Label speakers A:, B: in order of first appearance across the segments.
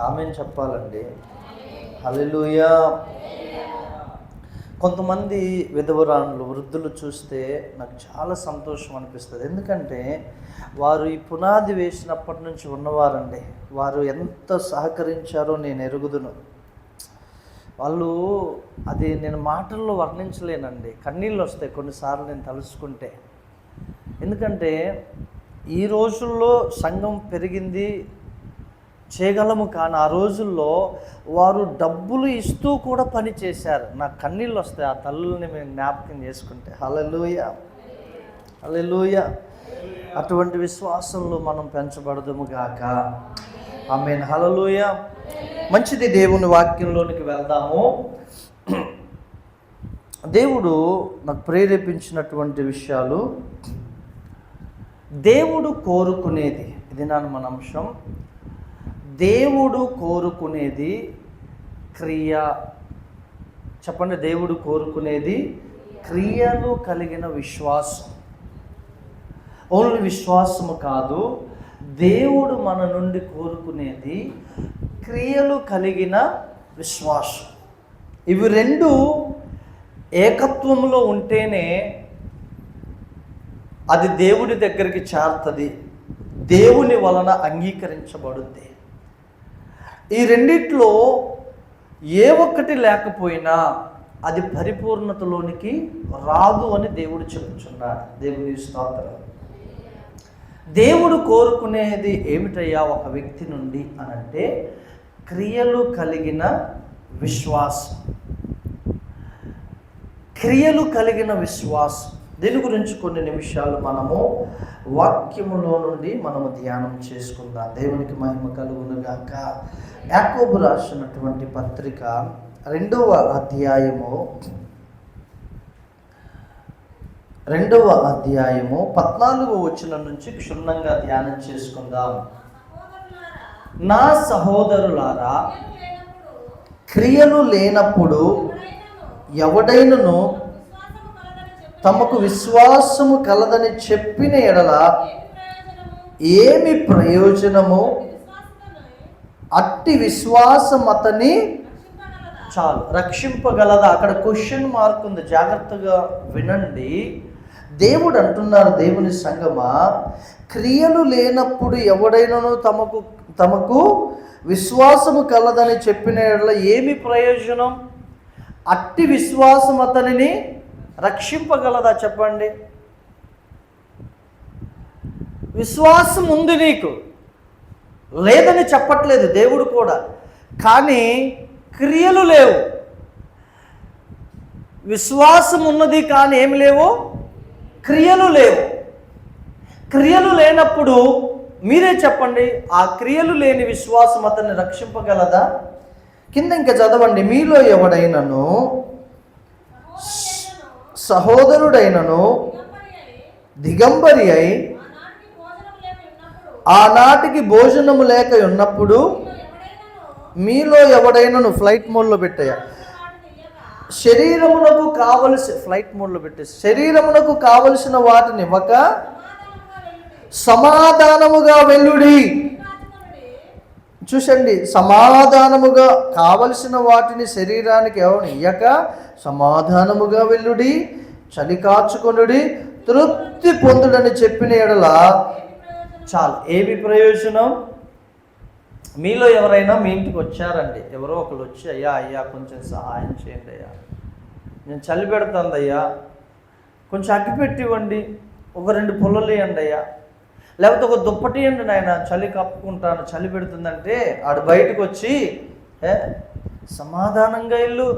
A: ఆమేన్ చెప్పాలండి. హల్లెలూయా. కొంతమంది విధవరాండ్లు, వృద్ధులు చూస్తే నాకు చాలా సంతోషం అనిపిస్తుంది. ఎందుకంటే వారు ఈ పునాది వేసినప్పటి నుంచి ఉన్నవారండి. వారు ఎంత సహకరించారో నేను ఎరుగుదును. వాళ్ళు అది నేను మాటల్లో వర్ణించలేనండి. కన్నీళ్ళు వస్తాయి కొన్నిసార్లు నేను తలుచుకుంటే. ఎందుకంటే ఈ రోజుల్లో సంఘం పెరిగింది, చేయగలము, కానీ ఆ రోజుల్లో వారు డబ్బులు ఇస్తూ కూడా పని చేశారు. నాకు కన్నీళ్ళు వస్తాయి ఆ తల్లుల్ని మేము జ్ఞాపకం చేసుకుంటే. హల్లెలూయా, హల్లెలూయా. అటువంటి విశ్వాసంలో మనం పెంచబడదుము గాక. ఆమేన్, హల్లెలూయా. మంచిది, దేవుని వాక్యంలోనికి వెళ్దాము. దేవుడు నాకు ప్రేరేపించినటువంటి విషయాలు, దేవుడు కోరుకునేది, ఇది మన అంశం. దేవుడు కోరుకునేది క్రియ. చెప్పండి, దేవుడు కోరుకునేది క్రియలు కలిగిన విశ్వాసం. ఓన్లీ విశ్వాసము కాదు, దేవుడు మన నుండి కోరుకునేది క్రియలు కలిగిన విశ్వాసం. ఇవి రెండు ఏకత్వంలో ఉంటేనే అది దేవుడి దగ్గరికి చేరుతుంది, దేవుని వలన అంగీకరించబడుద్ది. ఈ రెండిట్లో ఏ ఒక్కటి లేకపోయినా అది పరిపూర్ణతలోనికి రాదు అని దేవుడు చెబుతున్నాడు. దేవుని స్తోత్రం. దేవుడు కోరుకునేది ఏమిటయ్యా ఒక వ్యక్తి నుండి అనంటే క్రియలు కలిగిన విశ్వాసం. క్రియలు కలిగిన విశ్వాసం. దీని గురించి కొన్ని నిమిషాలు మనము వాక్యములో నుండి మనము ధ్యానం చేసుకుందాం. దేవునికి మహిమ కలుగును గాక. యాకోబు రాసినటువంటి పత్రిక 2వ అధ్యాయము 14వ వచనం నుంచి క్షుణ్ణంగా ధ్యానం చేసుకుందాం. నా సహోదరులారా, క్రియలు లేనప్పుడు ఎవడైనను తమకు విశ్వాసము కలదని చెప్పిన ఎడల ఏమి ప్రయోజనము? అట్టి విశ్వాసం అతని చాలు రక్షింపగలదా? అక్కడ క్వశ్చన్ మార్క్ ఉంది, జాగ్రత్తగా వినండి. దేవుడు అంటున్నారు, దేవుని సంగమా, క్రియలు లేనప్పుడు ఎవడైనను తమకు విశ్వాసము కలదని చెప్పిన ఎడల ఏమి ప్రయోజనం? అట్టి విశ్వాసం అతనిని రక్షింపగలదా? చెప్పండి. విశ్వాసం ఉంది, నీకు లేదని చెప్పట్లేదు దేవుడు కూడా, కానీ క్రియలు లేవు. విశ్వాసం ఉన్నది కానీ ఏమి లేవు? క్రియలు లేవు. క్రియలు లేనప్పుడు మీరే చెప్పండి, ఆ క్రియలు లేని విశ్వాసం అతన్ని రక్షింపగలదా? కింద ఇంకా చదవండి. మీలో ఎవడైనను సహోదరుడైనను దిగంబరి అయి ఆనాటికి భోజనము లేక ఉన్నప్పుడు మీలో ఎవడైనను ఫ్లైట్ మోడ్లో పెట్టాయా శరీరమునకు కావలసి ఫ్లైట్ మోడ్లో పెట్టేసి శరీరమునకు కావలసిన వాటిని ఇవ్వక సమాధానముగా వెళ్ళుడి. చూసండి, సమాధానముగా కావలసిన వాటిని శరీరానికి ఎవరిని ఇయ్యక సమాధానముగా వెళ్ళుడి, చలి కాచుకొనుడి, తృప్తి పొందుడని చెప్పిన ఎడల చాలు. ఏమి ప్రయోజనం? మీలో ఎవరైనా మీ ఇంటికి వచ్చారండి, ఎవరో ఒకరు వచ్చి, అయ్యా కొంచెం సహాయం చేయండి అయ్యా, నేను చలి పెడుతుంది అయ్యా, కొంచెం అగ్గి పెట్టి ఇవ్వండి, ఒక 2 పుల్లలు ఇవ్వండి అయ్యా, లేకపోతే ఒక దుప్పటి ఇవ్వండి నాయన, చలి కప్పుకుంటాను, చలి పెడుతుందంటే ఆడు బయటకు వచ్చి సమాధానంగా ఇల్లు,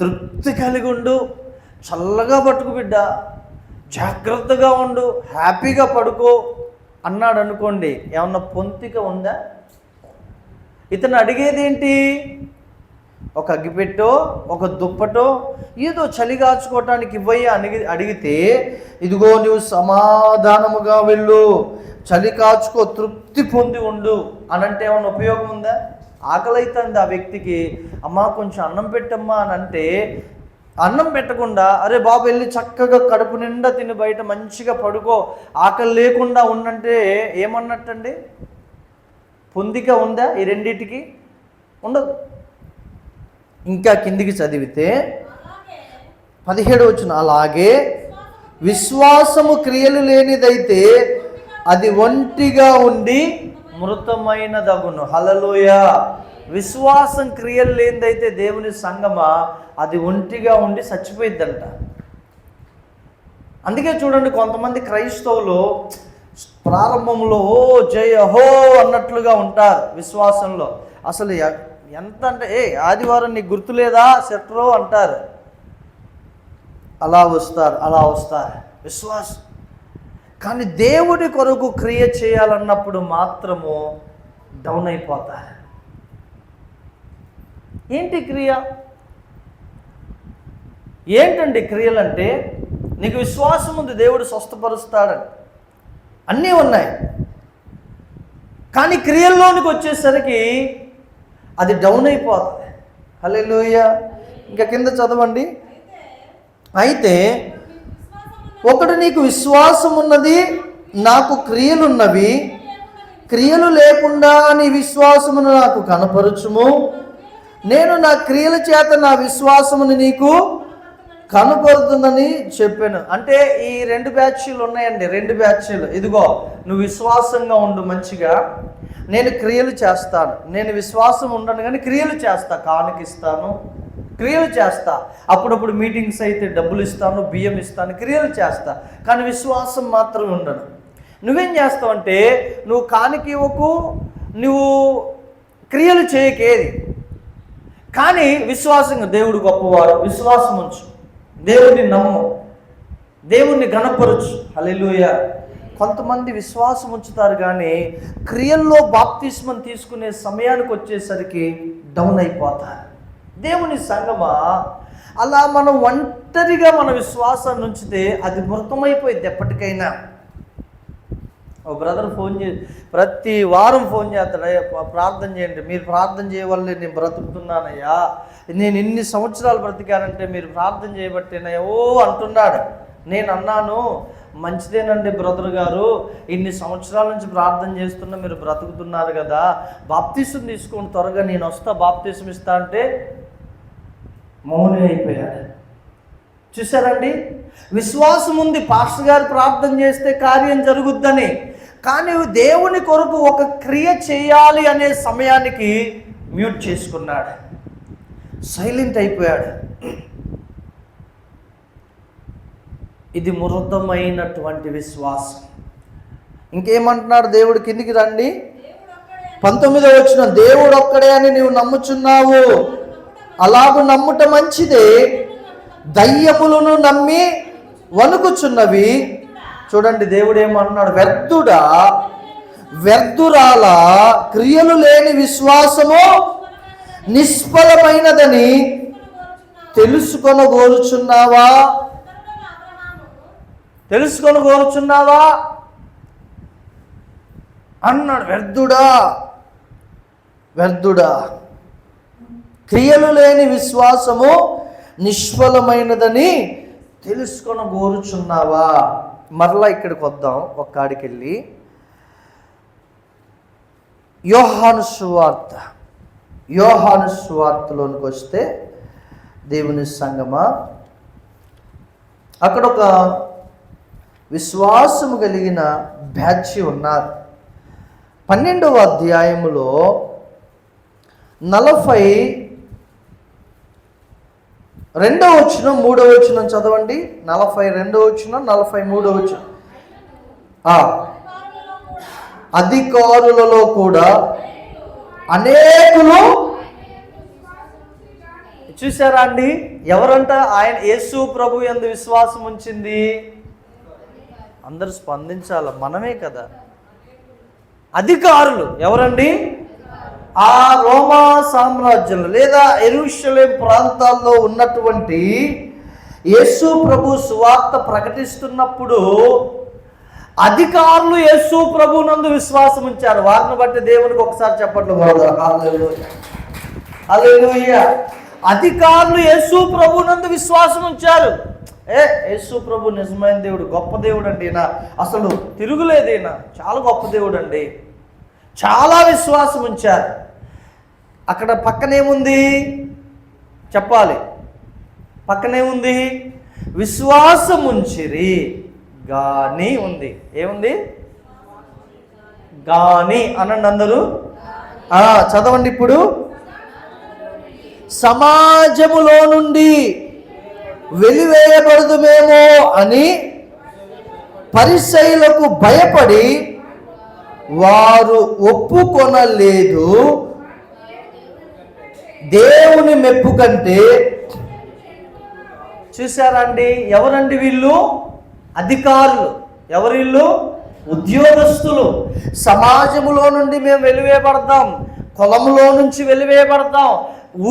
A: తృప్తి కలిగి ఉండు, చల్లగా పట్టుకు బిడ్డ, జాగ్రత్తగా ఉండు, హ్యాపీగా పడుకో అన్నాడు అనుకోండి, ఏమన్నా పొంతిక ఉందా? ఇతను అడిగేది ఏంటి? ఒక అగ్గిపెట్టో ఒక దుప్పటో ఏదో చలి కాచుకోవటానికి ఇవ్వయ్యా అని అడిగితే, ఇదిగో నువ్వు సమాధానముగా వెళ్ళు, చలి కాచుకో, తృప్తి పొంది ఉండు అనంటే ఏమన్నా ఉపయోగం ఉందా? ఆకలి అవుతుంది ఆ వ్యక్తికి, అమ్మా కొంచెం అన్నం పెట్టమ్మా అని అంటే అన్నం పెట్టకుండా, అరే బాబు వెళ్ళి చక్కగా కడుపు నిండా తిని బయట మంచిగా పడుకో, ఆకలి లేకుండా ఉండంటే ఏమన్నట్టండి? పొందిక ఉందా ఈ రెండిటికి? ఉండదు. ఇంకా కిందికి చదివితే 17 వచనం, అలాగే విశ్వాసము క్రియలు లేనిదైతే అది ఒంటిగా ఉండి మృతమైనదగును. హల్లెలూయా. విశ్వాసం క్రియలు లేనిదైతే దేవుని సంగమా అది ఒంటిగా ఉండి చచ్చిపోయిద్దంట. అందుకే చూడండి, కొంతమంది క్రైస్తవులు ప్రారంభంలో ఓ జయ హో అన్నట్లుగా ఉంటారు విశ్వాసంలో. అసలు ఎంత అంటే ఆదివారం నీకు గుర్తులేదా సెట్రో అంటారు. అలా వస్తారు విశ్వాసం. కానీ దేవుడి కొరకు క్రియ చేయాలన్నప్పుడు మాత్రము డౌన్ అయిపోతారు. ఏంటి క్రియ? ఏంటండి క్రియలంటే? నీకు విశ్వాసం ఉంది, దేవుడు స్వస్థపరుస్తాడని అన్నీ ఉన్నాయి. కానీ క్రియల్లోనికి వచ్చేసరికి అది డౌన్ అయిపోతుంది. హల్లెలూయా. ఇంకా కింద చదవండి. అయితే ఒకడు నీకు విశ్వాసం ఉన్నది, నాకు క్రియలున్నవి, క్రియలు లేకుండా నీ విశ్వాసమును నాకు కనపరచుము, నేను నా క్రియల చేత నా విశ్వాసమును నీకు కనపడుతుందని చెప్పాను. అంటే ఈ 2 బ్యాచ్లు ఉన్నాయండి, 2 బ్యాచ్లు. ఇదిగో నువ్వు విశ్వాసంగా ఉండు మంచిగా, నేను క్రియలు చేస్తాను. నేను విశ్వాసం ఉండను కానీ క్రియలు చేస్తా, కానుకిస్తాను, క్రియలు చేస్తా, అప్పుడప్పుడు మీటింగ్స్ అయితే డబ్బులు ఇస్తాను, బియ్యం ఇస్తాను, క్రియలు చేస్తా. కానీ విశ్వాసం మాత్రం ఉండను. నువ్వేం చేస్తావంటే నువ్వు కానుక ఇవ్వకు, నువ్వు క్రియలు చేయకేది, కానీ విశ్వాసంగా దేవుడు గొప్పవాడు, విశ్వాసం ఉంచు, దేవుడిని నమ్ము, దేవుణ్ణి ఘనపరచు. హల్లెలూయా. కొంతమంది విశ్వాసం ఉంచుతారు కానీ క్రియల్లో బాప్తిస్మం తీసుకునే సమయానికి వచ్చేసరికి డౌన్ అయిపోతారు. దేవుని సంగమా, అలా మనం ఒంటరిగా మన విశ్వాసాన్ని ఉంచితే అది మృతమైపోయింది ఎప్పటికైనా. ఓ బ్రదర్ ఫోన్ ప్రతి వారం ఫోన్ చేస్తాడు, ప్రార్థన చేయండి, మీరు ప్రార్థన చేయవల్లే నేను బ్రతుకుతున్నానయ్యా, నేను ఇన్ని సంవత్సరాలు బ్రతికానంటే మీరు ప్రార్థన చేయబట్టేనయ్యా ఓ అంటున్నాడు. నేను అన్నాను, మంచిదేనండి బ్రదర్ గారు, ఇన్ని సంవత్సరాల నుంచి ప్రార్థన చేస్తున్నా, మీరు బ్రతుకుతున్నారు కదా, బాప్తిసం తీసుకోండి త్వరగా, నేను వస్తా బాప్తిసం ఇస్తా అంటే మౌనం అయిపోయాడు. చూసారండి, విశ్వాసం ఉంది, పాస్టర్ గారు ప్రార్థన చేస్తే కార్యం జరుగుద్దని, కానీ దేవుని కొరకు ఒక క్రియ చేయాలి అనే సమయానికి మ్యూట్ చేసుకున్నాడు, సైలెంట్ అయిపోయాడు. ఇది మృతమైనటువంటి విశ్వాసం. ఇంకేమంటున్నాడు దేవుడు? కిందికి రండి, 19వ వచనం, దేవుడు ఒక్కడే అని నీవు నమ్ముచున్నావు, అలాగూ నమ్ముట మంచిదే, దయ్యములను నమ్మి వణుకుచున్నవి. చూడండి దేవుడు ఏమన్నాడు? వ్యర్థురాల క్రియలు లేని విశ్వాసము నిష్ఫలమైనదని తెలుసుకొనగోరుచున్నావా అన్నాడు. వ్యర్థుడా క్రియలు లేని విశ్వాసము నిష్ఫలమైనదని తెలుసుకొనగోరుచున్నావా. మరలా ఇక్కడికి వద్దాం, ఒక్కడికి వెళ్ళి యోహాను సువార్తలోనికి వస్తే దేవుని సంగమా, అక్కడ ఒక విశ్వాసము కలిగిన బ్యాచ్ ఉన్నారు. 12వ అధ్యాయములో 42వ వచనం 3వ వచనం చదవండి. 42వ వచనం 43వ వచనం. అధికారులలో కూడా అనేకులు, చూసారా అండి, ఎవరంట? ఆయన యేసు ప్రభు యందు విశ్వాసం ఉంచింది. అందరూ స్పందించాల, మనమే కదా. అధికారులు ఎవరండి? ఆ రోమా సామ్రాజ్యంలో లేదా యెరూషలేం ప్రాంతాల్లో ఉన్నటువంటి యేసు ప్రభు సువార్త ప్రకటిస్తున్నప్పుడు అధికారులు యేసు ప్రభు నందు విశ్వాసం ఉంచారు. వారిని బట్టి దేవునికి ఒకసారి చెప్పట్లు హల్లెలూయా. అధికారులు యేసు ప్రభు నందు విశ్వాసం ఉంచారు. యేసు ప్రభు నిజమైన దేవుడు, గొప్ప దేవుడు అండి, అసలు తిరుగులేదేనా, చాలా గొప్ప దేవుడు అండి. చాలా విశ్వాసం ఉంచారు. అక్కడ పక్కనేముంది చెప్పాలి, పక్కనేముంది? విశ్వాసం ఉంచిరి గాని ఉంది. ఏముంది? గాని అనండి అందరూ. చదవండి ఇప్పుడు. సమాజములో నుండి వెలివేయబడదుమేమో అని పరిసయ్యులకు భయపడి వారు ఒప్పుకొనలేదు. దేవుని మెప్పు కంటే. చూసారండి, ఎవరండి వీళ్ళు? అధికారులు. ఎవరు వీళ్ళు? ఉద్యోగస్తులు. సమాజంలో నుండి మేము వెలివేయబడతాం, కులంలో నుంచి వెలివేయబడతాం,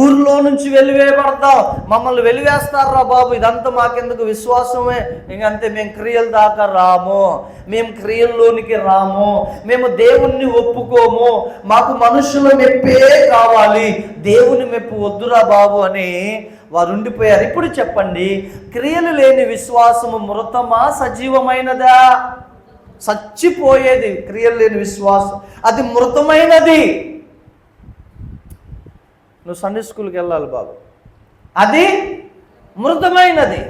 A: ఊర్లో నుంచి వెలివేయబడతాం. మమ్మల్ని వెలివేస్తారా బాబు, ఇదంతా మాకెందుకు, విశ్వాసమే ఇంకంతే, మేము క్రియల దాకా రాము, మేము క్రియల్లోనికి రాము, మేము దేవుణ్ణి ఒప్పుకోము, మాకు మనుషుల మెప్పే కావాలి, దేవుని మెప్పు వద్దురా బాబు అని వారు ఉండిపోయారు. ఇప్పుడు చెప్పండి, క్రియలు లేని విశ్వాసము మృతమా సజీవమైనదా? చచ్చిపోయేది. క్రియలు లేని విశ్వాసం అది మృతమైనది. నువ్వు సండే స్కూల్కి వెళ్ళాలి బాబు, అది మృతమైనది.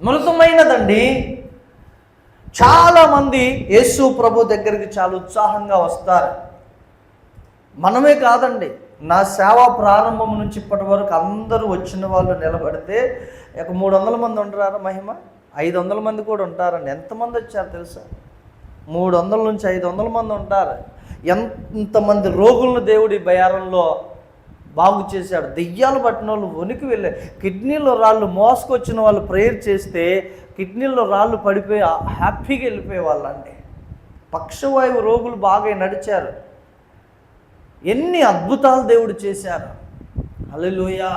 A: మృతమైనదండి. చాలామంది యేసు ప్రభు దగ్గరికి చాలా ఉత్సాహంగా వస్తారు. మనమే కాదండి, నా సేవ ప్రారంభం నుంచి ఇప్పటి వరకు అందరూ వచ్చిన వాళ్ళు నిలబడితే 300 మంది ఉంటారా మహిమ? 500 మంది కూడా ఉంటారండి. ఎంతమంది వచ్చారు తెలుసా? 300 నుంచి 500 మంది ఉంటారు. ఎంతమంది రోగులను దేవుడి బయారంలో బాగు చేశాడు. దెయ్యాలు పట్టిన వాళ్ళు వణికి వెళ్ళే, కిడ్నీలో రాళ్ళు మోసుకొచ్చిన వాళ్ళు ప్రేయర్ చేస్తే కిడ్నీలో రాళ్ళు పడిపోయి హ్యాపీగా వెళ్ళిపోయే వాళ్ళండి. పక్షవాయువు రోగులు బాగా నడిచారు. ఎన్ని అద్భుతాలు దేవుడు చేశారు. హల్లెలూయా.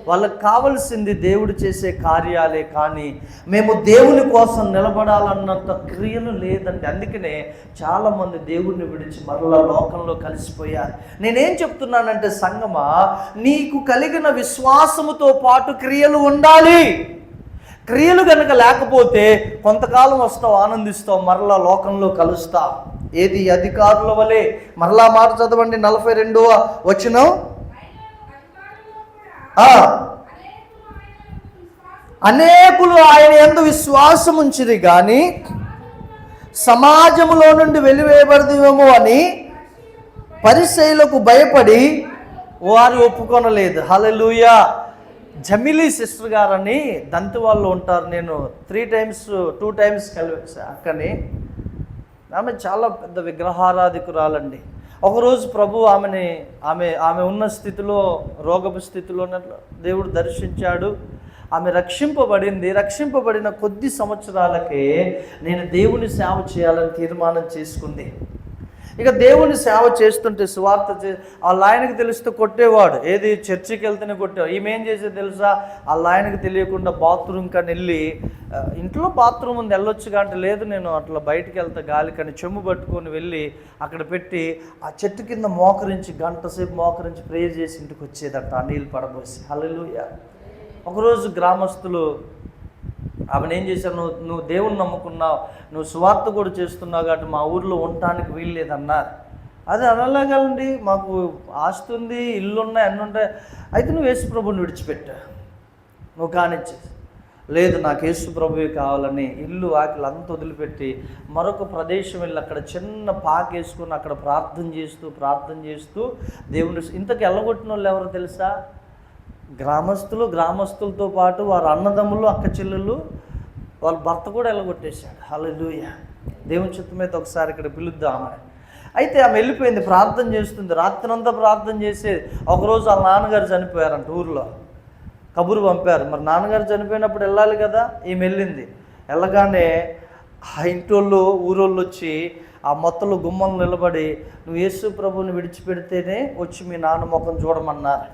A: వాళ్ళకి కావలసింది దేవుడు చేసే కార్యాలే, కానీ మేము దేవుని కోసం నిలబడాలన్నంత క్రియలు లేదండి. అందుకనే చాలామంది దేవుడిని విడిచి మరలా లోకంలో కలిసిపోయారు. నేనేం చెప్తున్నానంటే సంగమా, నీకు కలిగిన విశ్వాసముతో పాటు క్రియలు ఉండాలి. క్రియలు కనుక లేకపోతే కొంతకాలం వస్తావు, ఆనందిస్తావు, మరలా లోకంలో కలుస్తావు. ఏది? అధికారుల వలె. మరలా మాట చదవండి, 42వ వచనం. అనేకులు ఆయన యందు విశ్వాసం ఉంచిరి గాని సమాజములో నుండి వెలివేయబడదేమో అని పరిసయ్యులకు భయపడి వారు ఒప్పుకొనలేదు. హల్లెలూయా. జమిలీ సిస్టర్ గారని దంతి వాళ్ళు ఉంటారు. నేను 2 టైమ్స్ కలిసా అక్కని. ఆమె చాలా పెద్ద విగ్రహారాధికురాలండి. ఒకరోజు ప్రభు ఆమె ఉన్న స్థితిలో, రోగపు స్థితిలో దేవుడు దర్శించాడు. ఆమె రక్షింపబడింది. రక్షింపబడిన కొద్ది సంవత్సరాలకే నేను దేవుని సేవ చేయాలని తీర్మానం చేసుకుంది. ఇక దేవుని సేవ చేస్తుంటే సువార్త వాళ్ళ ఆయనకి తెలిస్తే కొట్టేవాడు. ఏది? చర్చికి వెళ్తేనే కొట్టేవాడు. ఈమె ఏం చేసేది తెలుసా? వాళ్ళ ఆయనకి తెలియకుండా బాత్రూమ్ కానీ వెళ్ళి, ఇంట్లో బాత్రూమ్ ఉంది వెళ్ళొచ్చుగా అంటే, లేదు నేను అట్లా బయటికి వెళ్తా గాలి కానీ, చెమ్ము పట్టుకొని వెళ్ళి అక్కడ పెట్టి ఆ చెట్టు కింద మోకరించి గంట సేపు మోకరించి ప్రేయర్ చేసి ఇంటికి వచ్చేదట, ఆ నీళ్ళు పడబోసి. హల్లెలూయా. ఒకరోజు గ్రామస్తులు ఆమెను ఏం చేశారు, నువ్వు దేవుని నమ్ముకున్నావు, నువ్వు సువార్త కూడా చేస్తున్నావు కాబట్టి మా ఊర్లో ఉండటానికి వీలు లేదన్నారు. అది అనలాగండి, మాకు ఆస్తి ఉంది, ఇల్లు ఉన్నాయి, అన్నీ ఉంటాయి, అయితే నువ్వు యేసు ప్రభుని విడిచిపెట్టా, నువ్వు కానిచ్చి. లేదు, నాకు యేసు ప్రభువే కావాలని ఇల్లు ఆకలి అంతా వదిలిపెట్టి మరొక ప్రదేశం వెళ్ళి అక్కడ చిన్న పాకేసుకుని అక్కడ ప్రార్థన చేస్తూ దేవుని ఇంతకు ఎల్లగొట్టిన వాళ్ళు ఎవరో తెలుసా? గ్రామస్తులతో పాటు వారి అన్నదమ్ములు, అక్క చెల్లెళ్ళు, వాళ్ళ భర్త కూడా ఎల్లగొట్టేశాడు. హల్లెలూయా. దేవుని చిత్తం మీద ఒకసారి ఇక్కడ పిలుద్దాం ఆమె. అయితే ఆమె వెళ్ళిపోయింది, ప్రార్థన చేస్తుంది, రాత్రంతా ప్రార్థన చేసేది. ఒకరోజు వాళ్ళ నాన్నగారు చనిపోయారంట, ఊర్లో కబురు పంపారు. మరి నాన్నగారు చనిపోయినప్పుడు వెళ్ళాలి కదా, ఈమె వెళ్ళింది. వెళ్ళగానే ఆ ఇంటోళ్ళు ఊరోళ్ళు వచ్చి ఆ మొత్తలు గుమ్మలు నిలబడి, నువ్వు యేసు ప్రభువుని విడిచిపెడితేనే వచ్చి మీ నాన్న ముఖం చూడమన్నారు.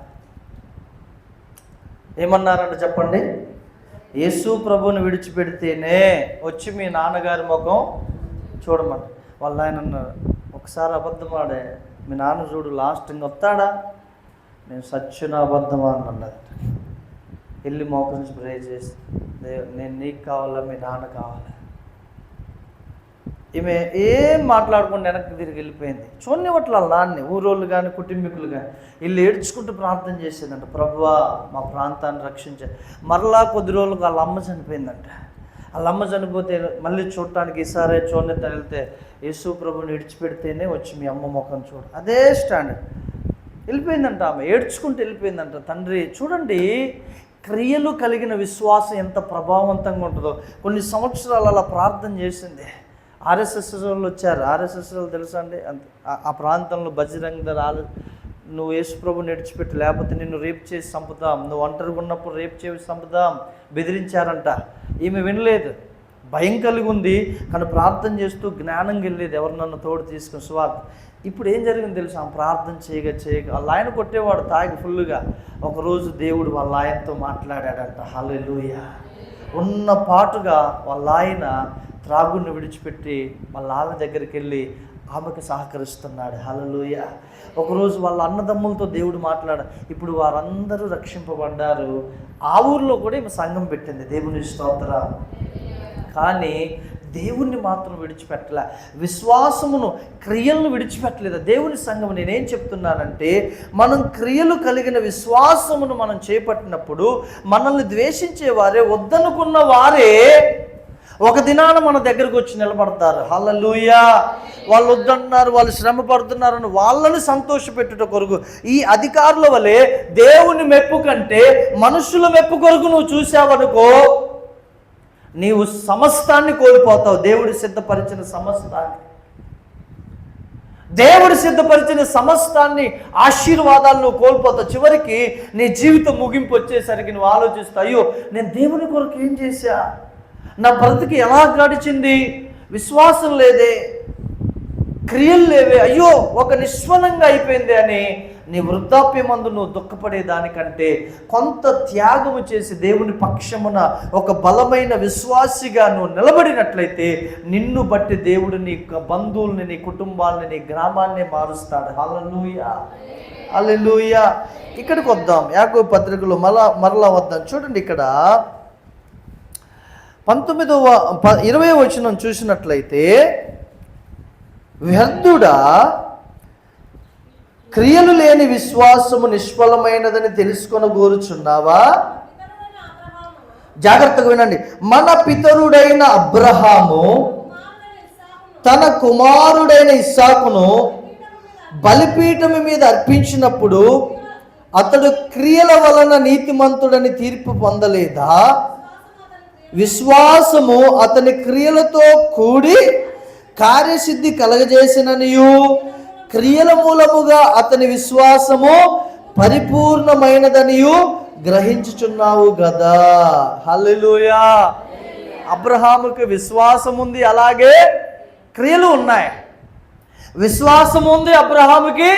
A: ఏమన్నారంట చెప్పండి? యేసు ప్రభువుని విడిచిపెడితేనే వచ్చి మీ నాన్నగారి ముఖం చూడమని. వాళ్ళ ఆయన అన్నారు, ఒకసారి అబద్ధం ఆడే మీ నాన్న చూడు, లాస్ట్ ఇంకొస్తాడా? నేను సచ్చిన అబద్ధమా అని అన్నది. వెళ్ళి మోకం నుంచి ప్రే చేసి, నేను నీకు కావాలా, మీ నాన్న కావాలా? ఈమె ఏం మాట్లాడకుండా వెనక్కి తిరిగి వెళ్ళిపోయింది. చూడనివ్వట్ల వాళ్ళ నాన్ని, ఊరోళ్ళు కానీ కుటుంబీకులు కానీ వీళ్ళు ఏడ్చుకుంటూ ప్రార్థన చేసేదంట, ప్రభువా మా ప్రాంతాన్ని రక్షించే. మరలా కొద్ది రోజులకు వాళ్ళ అమ్మ చనిపోయిందంట. వాళ్ళ అమ్మ చనిపోతే మళ్ళీ చూడటానికి ఈసారి చూడని వెళ్తే యేసు ప్రభుని విడిచిపెడితేనే వచ్చి మీ అమ్మ ముఖం చూడు, అదే స్టాండర్డ్. వెళ్ళిపోయిందంట ఆమె, ఏడ్చుకుంటూ వెళ్ళిపోయిందంట. తండ్రి చూడండి, క్రియలు కలిగిన విశ్వాసం ఎంత ప్రభావవంతంగా ఉంటుందో. కొన్ని సంవత్సరాలు అలా ప్రార్థన చేసింది. ఆర్ఎస్ఎస్ వాళ్ళు వచ్చారు. ఆర్ఎస్ఎస్ వాళ్ళు తెలుసా అండి, ఆ ప్రాంతంలో బజరంగ దళాలు, నువ్వు యేసు ప్రభుని విడిచిపెట్టు లేకపోతే నిన్ను రేపు చేసి చంపుతాం, నువ్వు ఒంటరిగా ఉన్నప్పుడు రేపు చేసి చంపుతాం బెదిరించారంట. ఈమె వినలేదు, భయం కలిగి ఉంది, కానీ ప్రార్థన చేస్తూ జ్ఞానంగా వెళ్ళేది, ఎవరు నన్ను తోడు తీసుకుని స్వార్థ. ఇప్పుడు ఏం జరిగింది తెలుసా, ప్రార్థన చేయగా వాళ్ళ ఆయన కొట్టేవాడు తాగి ఫుల్లుగా. ఒకరోజు దేవుడు వాళ్ళ ఆయనతో మాట్లాడాడంట. హల్లెలూయా. ఉన్న పాటుగా వాళ్ళ ఆయన త్రాగుని విడిచిపెట్టి వాళ్ళ ఆమె దగ్గరికి వెళ్ళి ఆమెకు సహకరిస్తున్నాడు. హల్లెలూయా. ఒకరోజు వాళ్ళ అన్నదమ్ములతో దేవుడు ఇప్పుడు వారందరూ రక్షింపబడ్డారు. ఆ ఊరిలో కూడా ఈమె సంఘం పెట్టింది. దేవుని స్తోత్రం. కానీ దేవుణ్ణి మాత్రం విడిచిపెట్టలే, విశ్వాసమును క్రియలను విడిచిపెట్టలేదు. దేవుని సంఘం నేనేం చెప్తున్నానంటే, మనం క్రియలు కలిగిన విశ్వాసమును మనం చేపట్టినప్పుడు మనల్ని ద్వేషించే వారే, వద్దనుకున్న వారే ఒక దినాన మన దగ్గరకు వచ్చి నిలబడతారు. హల్లెలూయా. వాళ్ళు వద్దన్నారు, వాళ్ళు శ్రమ పడుతున్నారని వాళ్ళని సంతోషపెట్టుట కొరకు, ఈ అధికారుల వలె దేవుని మెప్పు కంటే మనుషుల మెప్పు కొరకు నువ్వు చూసావనుకో, నీవు సమస్తాన్ని కోల్పోతావు. దేవుడు సిద్ధపరిచిన సమస్తాన్ని ఆశీర్వాదాలు నువ్వు కోల్పోతావు. చివరికి నీ జీవితం ముగింపు వచ్చేసరికి నువ్వు ఆలోచిస్తావు, అయ్యో నేను దేవుని కొరకు ఏం చేశా, నా బ్రతికి ఎలా గడిచింది, విశ్వాసం లేదే, క్రియలు లేవే, అయ్యో ఒక నిష్ఫలంగా అయిపోయింది అని నీ వృద్ధాప్యమందు నువ్వు దుఃఖపడేదానికంటే కొంత త్యాగము చేసి దేవుని పక్షమున ఒక బలమైన విశ్వాసిగా నువ్వు నిలబడినట్లయితే నిన్ను బట్టి దేవుడు నీ బంధువుల్ని, నీ కుటుంబాలని, నీ గ్రామాన్ని మారుస్తాడు. హల్లెలూయా, హల్లెలూయా. ఇక్కడికి వద్దాం, యాకోబు పత్రికలో మరలా వద్దాం. చూడండి, ఇక్కడ 20వ వచనం చూసినట్లయితే, వ్యర్థుడా క్రియలు లేని విశ్వాసము నిష్ఫలమైనదని తెలుసుకొని కోరుచున్నావా? జాగ్రత్తగా వినండి. మన పితరుడైన అబ్రహాము తన కుమారుడైన ఇస్సాకును బలిపీఠము మీద అర్పించినప్పుడు అతడు క్రియల వలన నీతిమంతుడని తీర్పు పొందలేదా? విశ్వాసము అతని క్రియలతో కూడి కార్యసిద్ధి కలగజేసిననియు, క్రియల మూలముగా అతని విశ్వాసము పరిపూర్ణమైనదనియు గ్రహించుచున్నావు గదా. హల్లెలూయా. అబ్రహాముకి విశ్వాసం ఉంది, అలాగే క్రియలు ఉన్నాయి. విశ్వాసం ఉంది అబ్రహాముకి,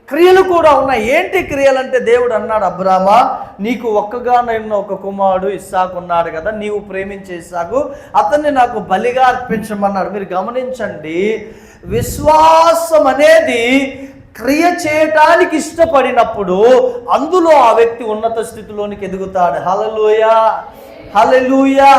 A: క్రియలు కూడా ఉన్నాయి. ఏంటి క్రియలు అంటే, దేవుడు అన్నాడు, అబ్రామా నీకు ఒక్కగానైన ఒక కుమారుడు ఇస్సాకు ఉన్నాడు కదా, నీవు ప్రేమించే ఇస్సాకు, అతన్ని నాకు బలిగా అర్పించమన్నాడు. మీరు గమనించండి, విశ్వాసం అనేది క్రియ చేయటానికి ఇష్టపడినప్పుడు అందులో ఆ వ్యక్తి ఉన్నత స్థితిలోనికి ఎదుగుతాడు. హల్లెలూయా, హల్లెలూయా.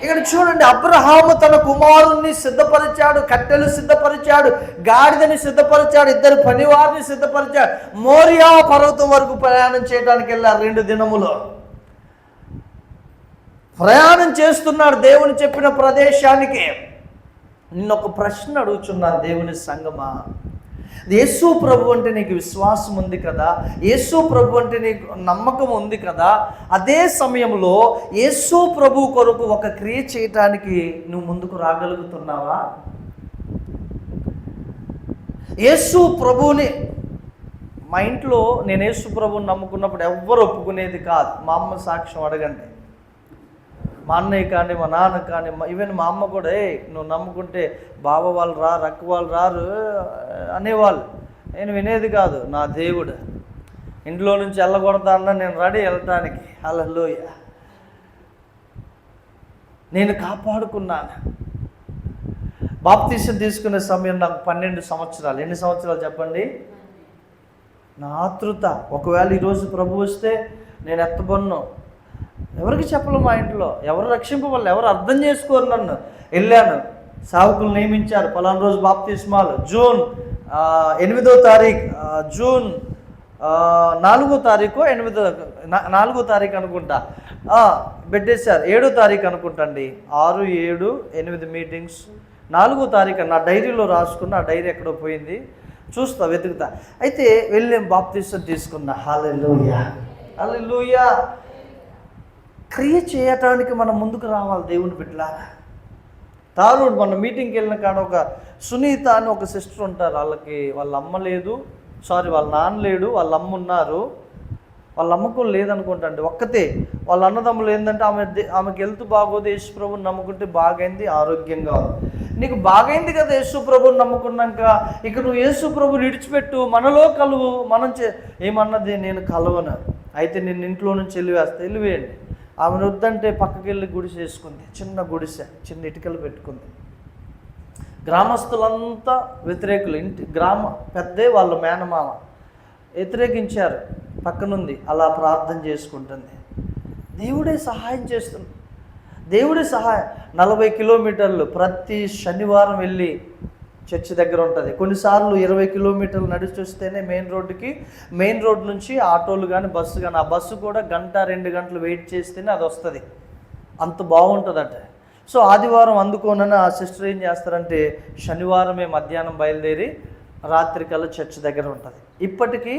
A: ఇక్కడ చూడండి, అబ్రహాము తన కుమారుణ్ణి సిద్ధపరిచాడు, కట్టెలు సిద్ధపరిచాడు, గాడిదని సిద్ధపరిచాడు, 2 పనివారిని సిద్ధపరిచాడు. మోరియా పర్వతం వరకు ప్రయాణం చేయడానికి వెళ్ళారు. 2 దినములు ప్రయాణం చేస్తున్నాడు దేవుని చెప్పిన ప్రదేశానికి. నిన్నొక ప్రశ్న అడుగుచున్నాను, దేవుని సంగమా, యేసు ప్రభు అంటే నీకు విశ్వాసం ఉంది కదా, యేసు ప్రభు అంటే నీకు నమ్మకం ఉంది కదా, అదే సమయంలో యేసు ప్రభు కొరకు ఒక క్రియ చేయటానికి నువ్వు ముందుకు రాగలుగుతున్నావా? యేసు ప్రభుని, మా ఇంట్లో నేను యేసు ప్రభుని నమ్ముకున్నప్పుడు ఎవ్వరు ఒప్పుకునేది కాదు. మా అమ్మ సాక్ష్యం అడగండి, మా అన్నయ్య కానీ, మా నాన్న కానీ, ఈవెన్ మా అమ్మ కూడా, నువ్వు నమ్ముకుంటే బావ వాళ్ళు రారు, అక్క వాళ్ళు రారు అనేవాళ్ళు. నేను వినేది కాదు. నా దేవుడు ఇంట్లో నుంచి వెళ్ళకూడదన్నా నేను రెడీ వెళ్ళటానికి. హల్లెలూయా. నేను కాపాడుకున్నాను. బాప్తీసం తీసుకునే సమయం నాకు 12 సంవత్సరాలు. ఎన్ని సంవత్సరాలు చెప్పండి? నా ఆతృత. ఒకవేళ ఈరోజు ప్రభు వస్తే నేను ఎత్తబొన్ను, ఎవరికి చెప్పలు, మా ఇంట్లో ఎవరు రక్షింపవల్ల, ఎవరు అర్థం చేసుకోరు నన్ను. వెళ్ళాను, సేవకులు నియమించారు. పలానా రోజు బాప్తిస్మాలు జూన్ 8వ తారీఖు, జూన్ 4వ తారీఖు 4వ తారీఖు అనుకుంటా పెట్టేశారు. 7వ తారీఖు అనుకుంటండి. 6, 7, 8 మీటింగ్స్. 4వ తారీఖు నా డైరీలో రాసుకున్న, ఆ డైరీ ఎక్కడో పోయింది, చూస్తా వెతుకుతా. అయితే వెళ్ళి బాప్తిసం తీసుకున్నా. హల్లెలూయా, హల్లెలూయా. క్రియ చేయటానికి మనం ముందుకు రావాలి దేవుని బిడ్డలారా. తారుడు మన మీటింగ్కి వెళ్ళిన కాడ ఒక సునీత అని ఒక సిస్టర్ ఉంటారు. వాళ్ళ అమ్మ లేదు, వాళ్ళ నాన్న లేడు, వాళ్ళ అమ్మ ఉన్నారు. వాళ్ళ అమ్మకు లేదనుకుంటండి, ఒక్కతే. వాళ్ళ అన్నదమ్ములు ఏంటంటే ఆమెకి హెల్త్ బాగోదు, యేసు ప్రభుని నమ్ముకుంటే బాగైంది, ఆరోగ్యంగా ఉంది. నీకు బాగైంది కదా యేసు ప్రభుని నమ్ముకున్నాక, ఇక నువ్వు యేసు ప్రభుని విడిచిపెట్టు, మనలో కలువు. ఏమన్నది, నేను కలవను, అయితే నేను ఇంట్లో నుంచి వెళ్ళివేయండి. ఆమెను వద్దంటే పక్కకి వెళ్ళి గుడిసె వేసుకుంది, చిన్న గుడిసె, చిన్న ఇటుకలు పెట్టుకుంది. గ్రామస్తులంతా వ్యతిరేకులు, గ్రామ పెద్దే వాళ్ళ మేనమామ వ్యతిరేకించారు. పక్కనుంది అలా ప్రార్థన చేసుకుంటుంది. దేవుడే సహాయం చేస్తుంది, దేవుడే సహాయం. 40 కిలోమీటర్లు ప్రతి శనివారం వెళ్ళి చర్చి దగ్గర ఉంటుంది. కొన్నిసార్లు 20 కిలోమీటర్లు నడిచి వస్తేనే మెయిన్ రోడ్ నుంచి ఆటోలు కానీ బస్సు కానీ, ఆ బస్సు కూడా 1-2 గంటలు వెయిట్ చేస్తేనే అది వస్తుంది. అంత బాగుంటుందట. సో ఆదివారం అందుకోనని ఆ సిస్టర్ ఏం చేస్తారంటే, శనివారమే మధ్యాహ్నం బయలుదేరి రాత్రికల్లా చర్చి దగ్గర ఉంటుంది. ఇప్పటికీ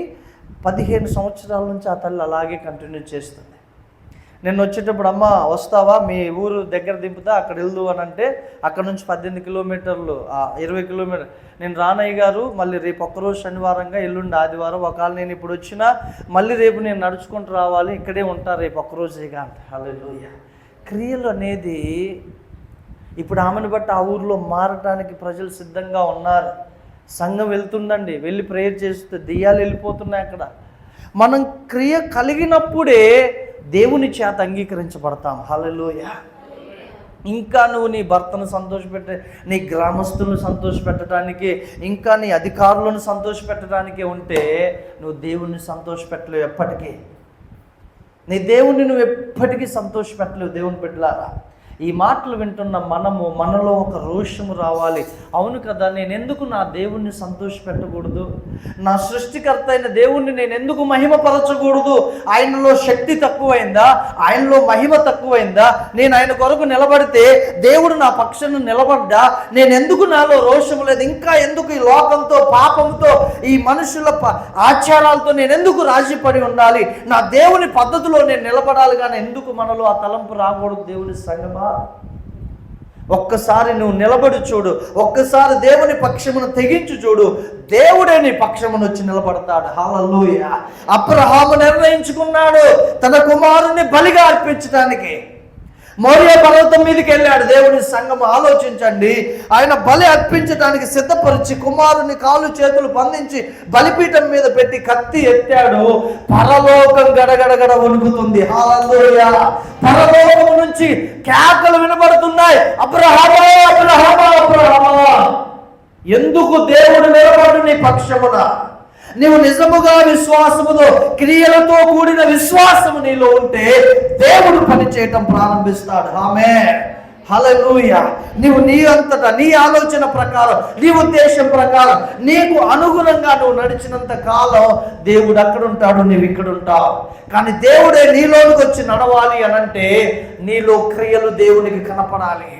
A: 15 సంవత్సరాల నుంచి ఆ తల్లి అలాగే కంటిన్యూ చేస్తుంది. నేను వచ్చేటప్పుడు, అమ్మ వస్తావా, మీ ఊరు దగ్గర దింపుతా, అక్కడ వెళ్దు అని అంటే, అక్కడ నుంచి 18 కిలోమీటర్లు, 20 కిలోమీటర్లు. నేను రానయ్య గారు, మళ్ళీ రేపు ఒక్కరోజు శనివారంగా, ఎల్లుండి ఆదివారం, ఒకవేళ నేను ఇప్పుడు వచ్చినా మళ్ళీ రేపు నేను నడుచుకుంటూ రావాలి, ఇక్కడే ఉంటా రేపు ఒక్కరోజేగా అంట. హల్లెలూయా. క్రియలు అనేది ఇప్పుడు ఆమెను బట్టి ఆ ఊరిలో మారటానికి ప్రజలు సిద్ధంగా ఉన్నారు. సంఘం వెళ్తుందండి, వెళ్ళి ప్రేయర్ చేస్తే దెయ్యాలు వెళ్ళిపోతున్నాయి అక్కడ. మనం క్రియ కలిగినప్పుడే దేవుని చేత అంగీకరించబడతాం. హల్లెలూయా. ఇంకా నువ్వు నీ భర్తను సంతోషపెట్టే, నీ గ్రామస్తులను సంతోషపెట్టడానికి, ఇంకా నీ అధికారులను సంతోషపెట్టడానికే ఉంటే నువ్వు దేవుణ్ణి సంతోషపెట్టలేవు ఎప్పటికీ. నీ దేవుణ్ణి నువ్వు ఎప్పటికీ సంతోషపెట్టలేవు. దేవుని బిడ్డలారా, ఈ మాటలు వింటున్న మనలో ఒక రోషము రావాలి. అవును కదా, నేను ఎందుకు నా దేవుణ్ణి సంతోషపెట్టకూడదు? నా సృష్టికర్త అయిన దేవుణ్ణి నేను ఎందుకు మహిమపరచకూడదు? ఆయనలో శక్తి తక్కువైందా? ఆయనలో మహిమ తక్కువైందా? నేను ఆయన కొరకు నిలబడితే దేవుడు నా పక్షాన నిలబడ్డా, నేను ఎందుకు నాలో రోషము లేదు? ఇంకా ఎందుకు ఈ లోకంతో, పాపంతో, ఈ మనుషుల ఆచారాలతో నేను ఎందుకు రాజీపడి ఉండాలి? నా దేవుని పద్ధతిలో నేను నిలబడాలి. కానీ ఎందుకు మనలో ఆ తలంపు రాకూడదు? దేవుని సంగమా, ఒక్కసారి నువ్వు నిలబడి చూడు, ఒక్కసారి దేవుని పక్షమును తెగించి చూడు, దేవుడే నీ పక్షమును వచ్చి నిలబడతాడు. హల్లెలూయా. అబ్రహాము నిర్ణయించుకున్నాడు తన కుమారుణ్ణి బలిగా అర్పించడానికి. మోరియా పర్వతం మీదకి వెళ్ళాడు. దేవుని సంఘము ఆలోచించండి, ఆయన బలి అర్పించడానికి సిద్ధపరిచి కుమారుని కాలు చేతులు బంధించి బలిపీఠం మీద పెట్టి కత్తి ఎత్తాడు. పరలోకం గడగడగడ వణుకుతుంది. హల్లెలూయా. పరలోకం నుంచి కేకలు వినబడుతున్నాయి, అబ్రహామా, అబ్రహామా, అబ్రహామా. ఎందుకు దేవుడు నిలబడు నీ పక్షమున? నీవు నిజముగా విశ్వాసముతో, క్రియలతో కూడిన విశ్వాసము నీలో ఉంటే దేవుడు పని చేయటం ప్రారంభిస్తాడు. ఆమేన్. హల్లెలూయా. నీవు నీ అంతటా, నీ ఆలోచన ప్రకారం, నీ ఉద్దేశం ప్రకారం, నీకు అనుగుణంగా నువ్వు నడిచినంత కాలం దేవుడు అక్కడ ఉంటాడు, నీవు ఇక్కడ ఉంటావు. కానీ దేవుడే నీలోనికి వచ్చి నడవాలి అనంటే నీలో క్రియలు దేవునికి కనపడాలి.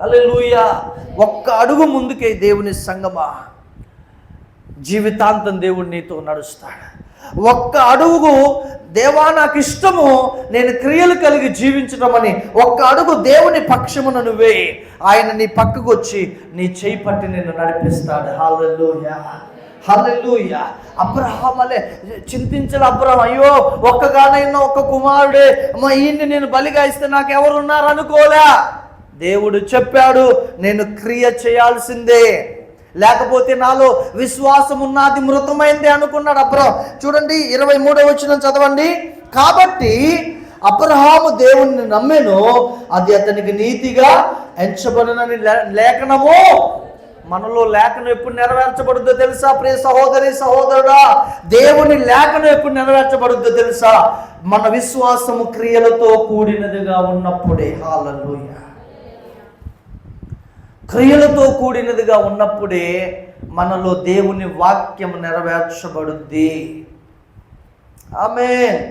A: హల్లెలూయా. ఒక్క అడుగు ముందుకే దేవుని సంగమా, జీవితాంతం దేవుడు నీతో నడుస్తాడు. ఒక్క అడుగు, దేవా నాకు ఇష్టము, నేను క్రియలు కలిగి జీవించడం అని ఒక్క అడుగు దేవుని పక్షమున నువ్వే, ఆయన నీ పక్కకు వచ్చి నీ చేయి పట్టి నిన్ను నడిపిస్తాడు. హల్లెలూయా, హల్లెలూయా. అబ్రహామలే చింతించాలి. అబ్రహాం, అయ్యో ఒక్కగానైనా ఒక్క కుమారుడే, ఈయన్ని నేను బలిగా ఇస్తే నాకు ఎవరున్నారు అనుకోలే. దేవుడు చెప్పాడు, నేను క్రియ చేయాల్సిందే, లేకపోతే నాలో విశ్వాసం ఉన్నది మృతమైంది అనుకున్నాడు అబ్రహాం. చూడండి 23వ వచనం చదవండి. కాబట్టి అబ్రహాము దేవుణ్ణి నమ్మెను, అది అతనికి నీతిగా ఎంచబడునని లేఖనము. మనలో లేఖనం ఎప్పుడు నెరవేర్చబడుద్దో తెలుసా ప్రియ సహోదరి సహోదరుడా? దేవుని లేఖనం ఎప్పుడు నెరవేర్చబడుద్దో తెలుసా? మన విశ్వాసము క్రియలతో కూడినదిగా ఉన్నప్పుడే. హల్లెలూయా. క్రియలతో కూడినదిగా ఉన్నప్పుడే మనలో దేవుని వాక్యం నెరవేర్చబడుద్ది. ఆమేన్.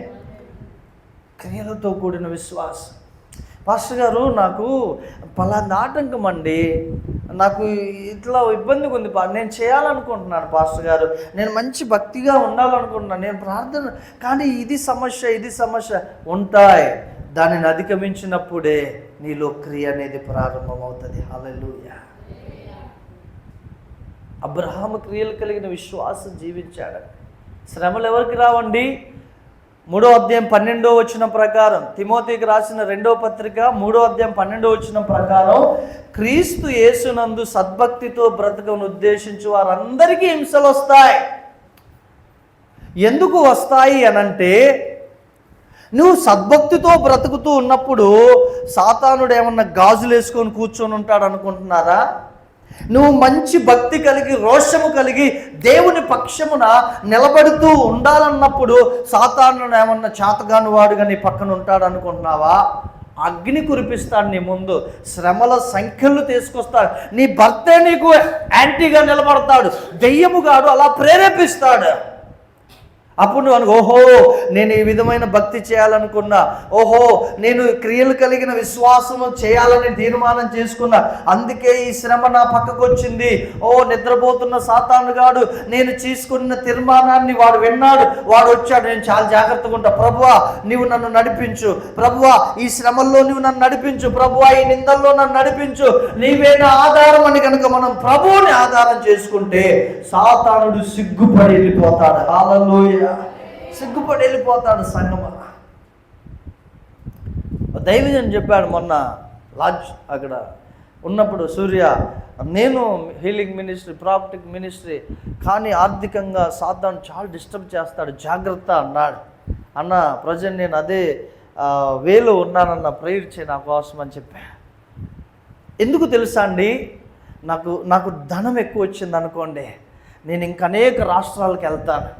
A: క్రియలతో కూడిన విశ్వాసం. పాస్టర్ గారు, నాకు పలానా ఆటంకం అండి, నాకు ఇట్లా ఇబ్బందిగా ఉంది, నేను చేయాలనుకుంటున్నాను పాస్టర్ గారు, నేను మంచి భక్తిగా ఉండాలనుకుంటున్నాను, నేను ప్రార్థన, కానీ ఇది సమస్య ఉంటాయి. దానిని అధిగమించినప్పుడే నీలో క్రియ అనేది ప్రారంభమవుతుంది. హల్లెలూయా. అబ్రహాము క్రియలు కలిగిన విశ్వాసం జీవించాడు. శ్రమలు ఎవరికి రావండి? 3వ అధ్యాయం 12వ వచనం ప్రకారం, తిమోతికి రాసిన 2వ పత్రిక 3వ అధ్యాయం 12వ వచనం ప్రకారం, క్రీస్తు యేసునందు సద్భక్తితో బ్రతకను ఉద్దేశించి వారందరికీ హింసలు వస్తాయి. ఎందుకు వస్తాయి అనంటే, నువ్వు సద్భక్తితో బ్రతుకుతూ ఉన్నప్పుడు సాతానుడు ఏమన్నా గాజులు వేసుకొని కూర్చొని ఉంటాడు అనుకుంటున్నారా? నువ్వు మంచి భక్తి కలిగి, రోషము కలిగి, దేవుని పక్షమున నిలబడుతూ ఉండాలన్నప్పుడు సాతానుడు ఏమన్నా చేతగాని వాడుగా నీ పక్కన ఉంటాడు అనుకుంటున్నావా? అగ్ని కురిపిస్తాడు నీ ముందు, శ్రమల సంఖ్యలు తీసుకొస్తాడు. నీ భర్తే నీకు యాంటీగా నిలబడతాడు, దెయ్యముగాడు అలా ప్రేరేపిస్తాడు. అప్పుడు నువ్వు ఓహో, నేను ఈ విధమైన భక్తి చేయాలనుకున్నా, ఓహో నేను క్రియలు కలిగిన విశ్వాసము చేయాలని తీర్మానం చేసుకున్నా, అందుకే ఈ శ్రమ నా పక్కకు వచ్చింది. ఓ నిద్రపోతున్న సాతానుగాడు నేను తీసుకున్న తీర్మానాన్ని వాడు విన్నాడు, వాడు వచ్చాడు, నేను చాలా జాగ్రత్తగా ఉంటా. ప్రభువా నీవు నన్ను నడిపించు, ప్రభువా ఈ శ్రమల్లో నువ్వు నన్ను నడిపించు, ప్రభువా ఈ నిందల్లో నన్ను నడిపించు, నీవే నా ఆధారం అని కనుక మనం ప్రభువుని ఆధారం చేసుకుంటే సాతానుడు సిగ్గుపడి వెళ్ళిపోతాడు. హల్లెలూయా. సిగ్గుపడి వెళ్ళిపోతాడు. సంగమ దైవజన్ చెప్పాడు మొన్న లాడ్జ్ అక్కడ ఉన్నప్పుడు, సూర్య నేను హీలింగ్ మినిస్ట్రీ, ప్రాఫిటిక్ మినిస్ట్రీ, కానీ ఆర్థికంగా సాతాను చాలా డిస్టర్బ్ చేస్తాడు, జాగ్రత్త అన్నాడు. అన్న ప్రజెంట్ నేను అదే వేలో ఉన్నానన్న, ప్రేయర్ చేయి నా కోసం అని చెప్పా. ఎందుకు తెలుసా అండి, నాకు ధనం ఎక్కువ వచ్చింది అనుకోండి, నేను ఇంక అనేక రాష్ట్రాలకు వెళ్తాను.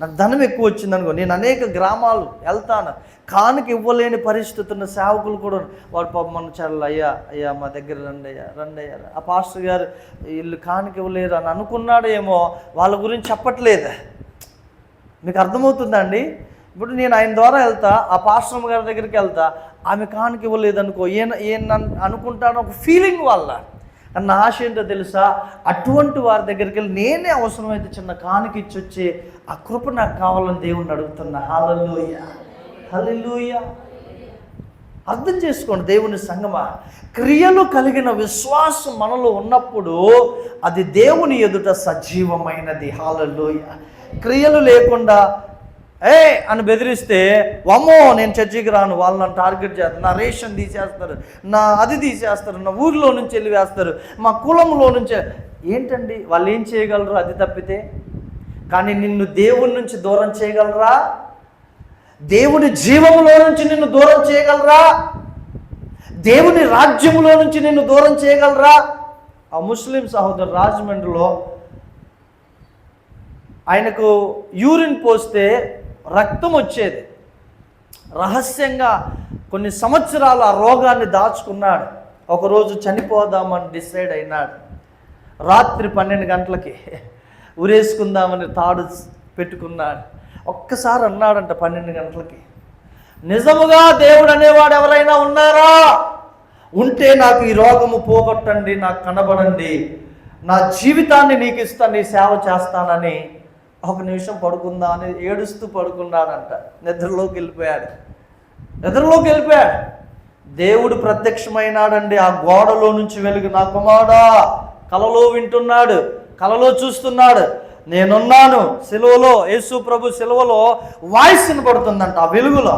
A: నాకు ధనం ఎక్కువ వచ్చింది అనుకో, నేను అనేక గ్రామాలు వెళ్తాను. కానుక ఇవ్వలేని పరిస్థితి ఉన్న సేవకులు కూడా వాడు పాపం మన చాలా, అయ్యా మా దగ్గర రండి అయ్యా, ఆ పాస్టర్ గారు వీళ్ళు కానుక ఇవ్వలేరు అని అనుకున్నాడేమో, వాళ్ళ గురించి చెప్పట్లేదు. మీకు అర్థమవుతుందా అండి? ఇప్పుడు నేను ఆయన ద్వారా వెళ్తా, ఆ పాస్టర్ గారి దగ్గరికి వెళ్తా, ఆమె కానుక ఇవ్వలేదు అనుకో, ఏం అనుకుంటానో ఒక ఫీలింగ్ వల్ల. నా ఆశ ఏంటో తెలుసా, అటువంటి వారి దగ్గరికి వెళ్ళి నేనే అవసరమైతే చిన్న కానుక ఇచ్చి వచ్చి ఆ కృప నాకు కావాలని దేవుణ్ణి అడుగుతున్నా. హల్లెలూయా, హల్లెలూయా. అర్థం చేసుకోండి దేవుని సంగమా, క్రియలు కలిగిన విశ్వాసం మనలో ఉన్నప్పుడు అది దేవుని ఎదుట సజీవమైనది. హల్లెలూయా. క్రియలు లేకుండా అని బెదిరిస్తే, అమ్మో నేను చర్చికి రాను, వాళ్ళు నన్ను టార్గెట్ చేస్తారు, నా రేషన్ తీసేస్తారు, నా అది తీసేస్తారు, నా ఊరిలో నుంచి వెళ్ళి వేస్తారు, మా కులంలో నుంచి. ఏంటండి వాళ్ళు ఏం చేయగలరు అది తప్పితే? కానీ నిన్ను దేవుని నుంచి దూరం చేయగలరా? దేవుని జీవములో నుంచి నిన్ను దూరం చేయగలరా? దేవుని రాజ్యములో నుంచి నిన్ను దూరం చేయగలరా? ఆ ముస్లిం సహోదరు రాజమండ్రిలో ఆయనకు యూరిన్ పోస్తే రక్తం వచ్చేది. రహస్యంగా కొన్ని సంవత్సరాలు ఆ రోగాన్ని దాచుకున్నాడు. ఒకరోజు చనిపోదామని డిసైడ్ అయినాడు. రాత్రి 12 గంటలకి ఉరేసుకుందామని తాడు పెట్టుకున్నాడు. ఒక్కసారి అన్నాడంట 12 గంటలకి, నిజముగా దేవుడు అనేవాడు ఎవరైనా ఉన్నారా? ఉంటే నాకు ఈ రోగము పోగొట్టండి, నాకు కనబడండి, నా జీవితాన్ని నీకు ఇస్తాను, నీ సేవ చేస్తానని 1 నిమిషం పడుకుందా అని ఏడుస్తూ పడుకున్నాడంట. నిద్రలోకి వెళ్ళిపోయాడు. దేవుడు ప్రత్యక్షమైనాడండి ఆ గోడలో నుంచి వెలుగు. నా కుమారుడా, కలలో వింటున్నాడు, కలలో చూస్తున్నాడు, నేనున్నాను. సిలువలో యేసు ప్రభు సిలువలో వాయిస్ వినపడుతుందంట. ఆ వెలుగులో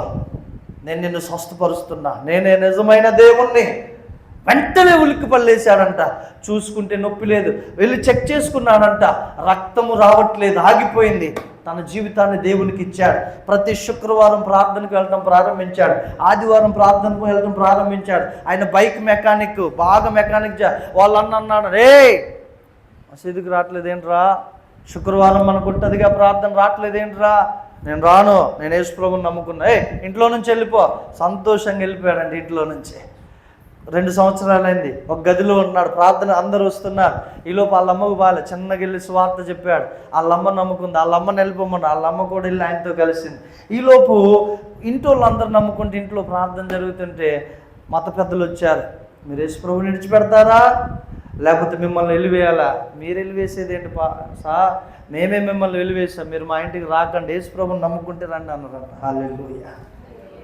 A: నేను నిన్ను స్వస్థపరుస్తున్నా, నేనే నిజమైన దేవుణ్ణి. వెంటనే ఉలిక్కి పళ్ళేశాడంట. చూసుకుంటే నొప్పి లేదు. వెళ్ళి చెక్ చేసుకున్నాడంట, రక్తము రావట్లేదు, ఆగిపోయింది. తన జీవితాన్ని దేవునికి ఇచ్చాడు. ప్రతి శుక్రవారం ప్రార్థనకు వెళ్ళడం ప్రారంభించాడు. ఆదివారం ప్రార్థనకు వెళ్ళడం ప్రారంభించాడు. ఆయన బైక్ మెకానిక్, బాగా మెకానిక్. వాళ్ళు అన్నాడు, రే మసీదుకి రావట్లేదేంట్రా, శుక్రవారం మనకు ఉంటుందిగా ప్రార్థన, రావట్లేదేంట్రా? నేను రాను, నేను యేసు ప్రభువుని నమ్ముకున్నా. ఇంట్లో నుంచి వెళ్ళిపో. సంతోషంగా వెళ్ళిపోయాడండి ఇంట్లో నుంచి. 2 సంవత్సరాలైంది, ఒక గదిలో ఉన్నాడు, ప్రార్థన అందరూ వస్తున్నారు. ఈలోపు వాళ్ళమ్మకు బాలే, చిన్నగా వెళ్ళి స్వార్థ చెప్పాడు. వాళ్ళమ్మ నమ్ముకుంది, వాళ్ళమ్మ నిలిపోమన్నా, వాళ్ళమ్మ కూడా వెళ్ళి ఆయనతో కలిసింది. ఈలోపు ఇంట్లో అందరూ నమ్ముకుంటే ఇంట్లో ప్రార్థన జరుగుతుంటే మత పెద్దలు వచ్చారు. మీరు యేసు ప్రభువుని విడిచిపెడతారా లేకపోతే మిమ్మల్ని వెలివేయాలా? మీరు వెలివేసేది ఏంటి సార్, మేమే మిమ్మల్ని వెలివేసాం, మీరు మా ఇంటికి రాకండి, యేసు ప్రభువుని నమ్ముకుంటే రండి అన్నారు. హల్లెలూయా!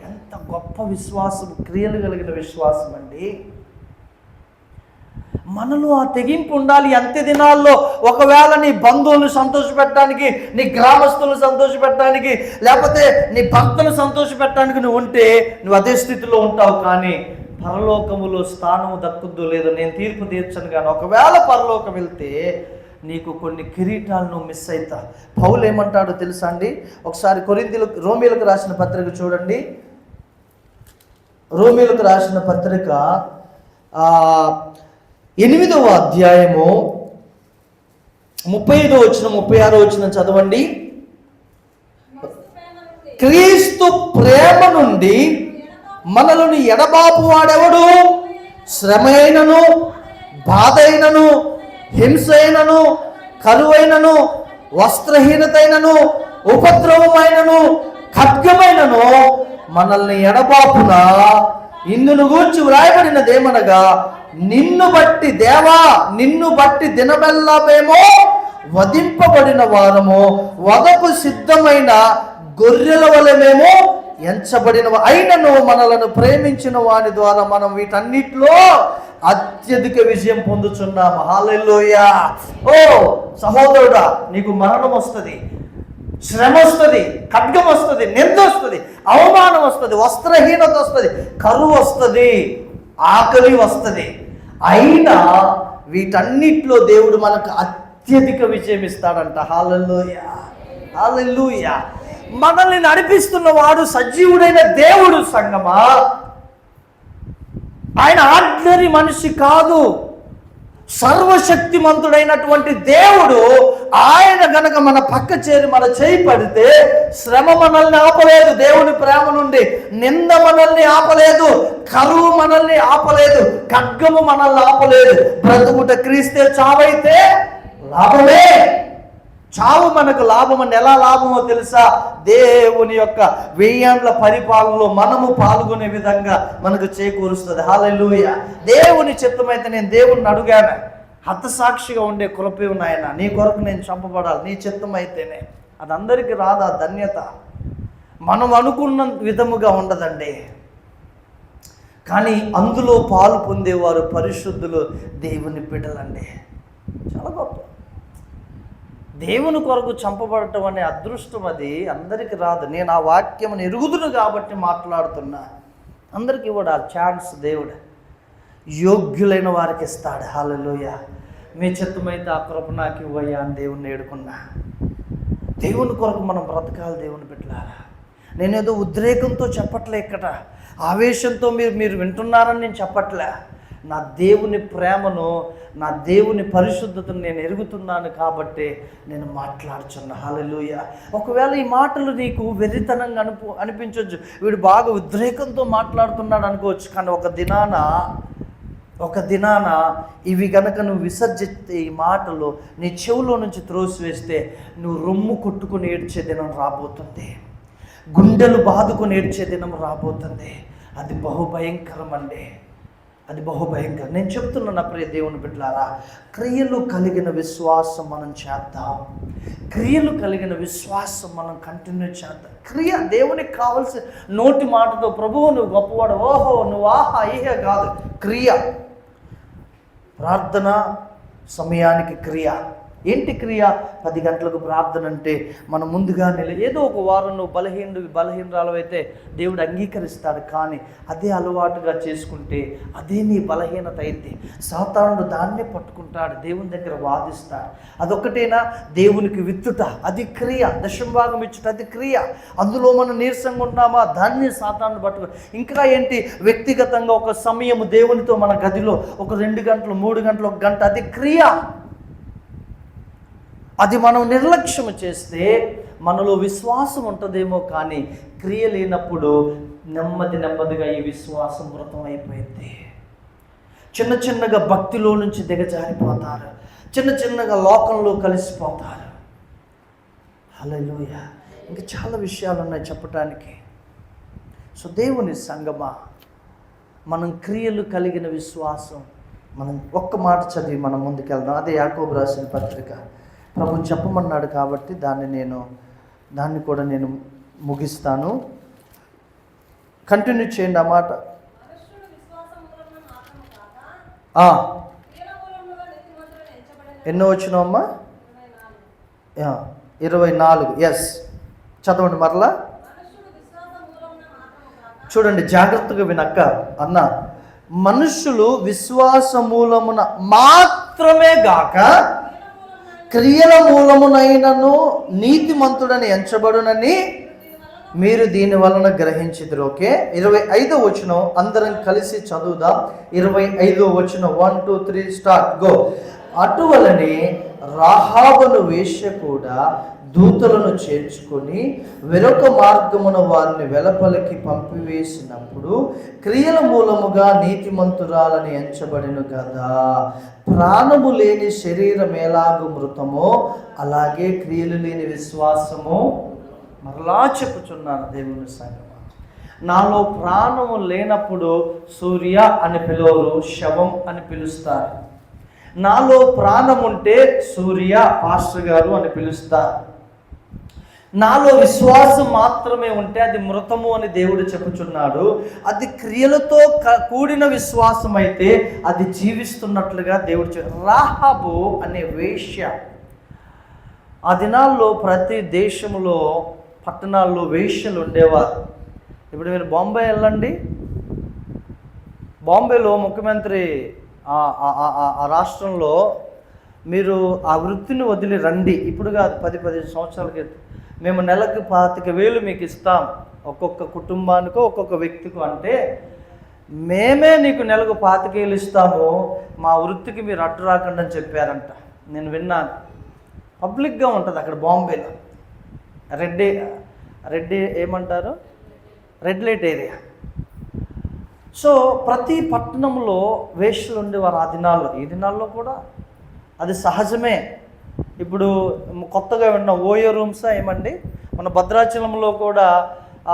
A: ఎంత గొప్ప విశ్వాసం, క్రియలు కలిగిన విశ్వాసం అండి. మనలో ఆ తెగింపు ఉండాలి. అంత్య దినాల్లో ఒకవేళ నీ బంధువులను సంతోషపెట్టడానికి, నీ గ్రామస్తులను సంతోషపెట్టడానికి, లేకపోతే నీ భక్తులను సంతోషపెట్టడానికి నువ్వు ఉంటే నువ్వు అదే స్థితిలో ఉంటావు. కానీ పరలోకములో స్థానం దక్కుద్దో లేదో నేను తీర్పు తీర్చను. కానీ ఒకవేళ పరలోకం వెళ్తే నీకు కొన్ని కిరీటాలను మిస్ అవుతా. పౌలు ఏమంటాడో తెలుసా అండి? ఒకసారి రోమీలకు రాసిన పత్రిక చూడండి. రోమీలకు రాసిన పత్రిక 8వ అధ్యాయము 35వ వచనం 36వ వచనం చదవండి. క్రీస్తు ప్రేమ నుండి మనలను ఎడబాపు వాడెవడు? శ్రమ అయినను, బాధ అయినను, హింస అయినను, కరువైనను, వస్త్రహీనతైనను, ఉపద్రవమైనను, ఖడ్గమైనను మనల్ని ఎడబాపున ఇందును గూర్చి వ్రాయబడినదేమనగా, నిన్ను బట్టి దేవా, నిన్ను బట్టి దినమెల్లా మేము వధింపబడిన వారము, వధకు సిద్ధమైన గొర్రెల వలె మేము ఎంచబడిన అయినను మనలను ప్రేమించిన వాని ద్వారా మనం వీటన్నిటిలో అత్యధిక విజయం పొందుచున్నాము. హల్లెలూయా! ఓ సహోదరుడా, నీకు మరణం వస్తుంది, శ్రమ వస్తుంది, ఖడ్గం వస్తుంది, నింద వస్తుంది, అవమానం వస్తుంది, వస్త్రహీనత వస్తుంది, కరువు వస్తుంది, ఆకలి వస్తుంది. అయినా వీటన్నిటిలో దేవుడు మనకు అత్యధిక విజయం ఇస్తాడంట. హల్లెలూయా! హల్లెలూయా! మనల్ని నడిపిస్తున్న వాడు సజీవుడైన దేవుడు. సంగమా, ఆయన ఆర్డినరీ మనిషి కాదు, సర్వశక్తిమంతుడైనటువంటి దేవుడు. ఆయన గనక మన పక్క చేరి మన చేయి పడితే శ్రమ మనల్ని ఆపలేదు, దేవుని ప్రేమ నుండి నింద మనల్ని ఆపలేదు, కరువు మనల్ని ఆపలేదు, ఖడ్గము మనల్ని ఆపలేదు. బ్రతుకుట క్రీస్తే, చావైతే లాభమే. చావు మనకు లాభం అని ఎలా లాభమో తెలుసా? దేవుని యొక్క 1000 ఏండ్ల పరిపాలనలో మనము పాల్గొనే విధంగా మనకు చేకూరుస్తుంది. హల్లెలూయా! దేవుని చిత్తమైతే నేను దేవుణ్ణి అడిగాను, హతసాక్షిగా ఉండే కృపే ఉన్నాయన, నీ కొరకు నేను చంపబడాలి, నీ చిత్తం అయితేనే. అది అందరికీ రాదా ధన్యత? మనం అనుకున్న విధముగా ఉండదండి. కానీ అందులో పాలు పొందేవారు పరిశుద్ధులు, దేవుని బిడ్డలండి. చాలా గొప్ప. దేవుని కొరకు చంపబడటం అనే అదృష్టం అది అందరికీ రాదు. నేను ఆ వాక్యమును ఎరుగుదును కాబట్టి మాట్లాడుతున్నా. అందరికీ కూడా ఆ ఛాన్స్ దేవుడు యోగ్యులైన వారికి ఇస్తాడు. హల్లెలూయా! మీ చిత్తమైతే ఆ కృప నాకు ఇవ్వయ్యా అని దేవుణ్ణి వేడుకున్నా. దేవుని కొరకు మనం బ్రతకాలి. దేవుని బిడ్డలారా, నేనేదో ఉద్రేకంతో చెప్పట్లే, ఇక్కడ ఆవేశంతో మీరు వింటున్నారని నేను చెప్పట్లే. నా దేవుని ప్రేమను, నా దేవుని పరిశుద్ధతను నేను ఎరుగుతున్నాను కాబట్టి నేను మాట్లాడుచున్నా. హల్లెలూయా! ఒకవేళ ఈ మాటలు నీకు వెర్రితనంగా అనిపించవచ్చు, వీడు బాగా ఉద్రేకంతో మాట్లాడుతున్నాడు అనుకోవచ్చు. కానీ ఒక దినాన ఇవి గనక నువ్వు విసర్జిస్తే, ఈ మాటలు నీ చెవులో నుంచి త్రోసివేస్తే, నువ్వు రొమ్ము కొట్టుకుని ఏడ్చే దినం రాబోతుంది, గుండెలు బాదుకొని ఏడ్చే దినం రాబోతుంది. అది బహుభయంకరం అండి, అది బహుభయంకరం. నేను చెప్తున్నా ప్రియ దేవుని బిడ్డలారా, క్రియలు కలిగిన విశ్వాసం మనం చేద్దాం. క్రియలు కలిగిన విశ్వాసం మనం కంటిన్యూ చేద్దాం. క్రియ దేవునికి కావాల్సిన నోటి మాటతో ప్రభువు నువ్వు గొప్పవాడు, ఓహో నువ్వు ఆహా ఈహ కాదు. క్రియ, ప్రార్థన సమయానికి క్రియ. ఏంటి క్రియ? 10 గంటలకు ప్రార్థన అంటే మనం ముందుగా ఏదో ఒక వారం నువ్వు బలహీనరాలు అయితే దేవుడు అంగీకరిస్తాడు. కానీ అదే అలవాటుగా చేసుకుంటే అదే నీ బలహీనత అయితే సాతానుడు దాన్నే పట్టుకుంటాడు, దేవుని దగ్గర వాదిస్తాడు. అదొక్కటేనా? దేవునికి విత్తుట అది క్రియ, దశంభాగం ఇచ్చుట అది క్రియ. అందులో మనం నీరసంగా ఉన్నామా, దాన్ని సాతానుడు పట్టుకో. ఇంకా ఏంటి? వ్యక్తిగతంగా ఒక సమయము దేవునితో మన గదిలో ఒక 2 గంటలు 3 గంటలు 1 గంట, అది క్రియ. అది మనం నిర్లక్ష్యం చేస్తే మనలో విశ్వాసం ఉంటుందేమో, కానీ క్రియ లేనప్పుడు నెమ్మదిగా ఈ విశ్వాసం మృతం అయిపోయింది. చిన్న చిన్నగా భక్తిలో నుంచి దిగజారిపోతారు, చిన్న చిన్నగా లోకంలో కలిసిపోతారు. హల్లెలూయా. ఇంకా చాలా విషయాలు ఉన్నాయి చెప్పటానికి. సో దేవుని సంగమా, మనం క్రియలు కలిగిన విశ్వాసం, మనం ఒక్క మాట చదివి మనం ముందుకెళ్దాం. అదే యాకోబు రాసిన పత్రిక. ప్రభు చెప్పమన్నాడు కాబట్టి దాన్ని కూడా నేను ముగిస్తాను. కంటిన్యూ చేయండి ఆ మాట. ఎన్నో వచ్చినావమ్మా? 24. ఎస్, చదవండి మరలా. చూడండి జాగ్రత్తగా వినక్క అన్న. మనుష్యులు విశ్వాస మూలమున మాత్రమే గాక క్రియల మూలమునైనను నీతిమంతుడని ఎంచబడునని మీరు దీని వలన గ్రహించిదురు. ఓకే, 25వ వచనం అందరం కలిసి చదువుదాం. 25వ వచనం 1 2 3 స్టార్ట్, గో. అటువలనే రాహాబును వేశ్య కూడా దూతలను చేర్చుకొని వేరొక మార్గమున వారిని వెలపలికి పంపివేసినప్పుడు క్రియల మూలముగా నీతిమంతురాలని ఎంచబడిను కదా. ప్రాణము లేని శరీరం ఎలాగూ మృతమో అలాగే క్రియలు లేని విశ్వాసము. మరలా చెప్పుచున్నాను దేవుని సంగమా, నాలో ప్రాణము లేనప్పుడు సూర్య అని పిలవరు, శవం అని పిలుస్తారు. నాలో ప్రాణం ఉంటే సూర్య పాస్టర్ గారు అని పిలుస్తారు. నాలో విశ్వాసం మాత్రమే ఉంటే అది మృతము అని దేవుడు చెప్పుచున్నాడు. అది క్రియలతో కూడిన విశ్వాసం అయితే అది జీవిస్తున్నట్లుగా దేవుడు రాహాబు అనే వేశ్య. ఆ దినాల్లో ప్రతి దేశంలో పట్టణాల్లో వేశ్యలు ఉండేవారు. ఇప్పుడు మీరు బాంబే వెళ్ళండి, బాంబేలో ముఖ్యమంత్రి ఆ రాష్ట్రంలో మీరు ఆ వృత్తిని వదిలి రండి. ఇప్పుడు కాదు, 10-15 సంవత్సరాల క్రితం మేము నెలకు 25,000 మీకు ఇస్తాం, ఒక్కొక్క కుటుంబానికో ఒక్కొక్క వ్యక్తికో. అంటే మేమే నీకు నెలకు 25,000 ఇస్తాము, మా వృత్తికి మీరు అడ్డు రాకండి అని చెప్పారంట. నేను విన్నాను. పబ్లిక్గా ఉంటుంది అక్కడ బాంబేలో. రెడ్డి ఏమంటారు, రెడ్ లైట్ ఏరియా. సో ప్రతి పట్టణంలో వేశ్యలు ఉండేవారు ఆ దినాల్లో. ఈ దినాల్లో కూడా అది సహజమే. ఇప్పుడు కొత్తగా విన్న ఓయో రూమ్సా ఏమండి, మన భద్రాచలంలో కూడా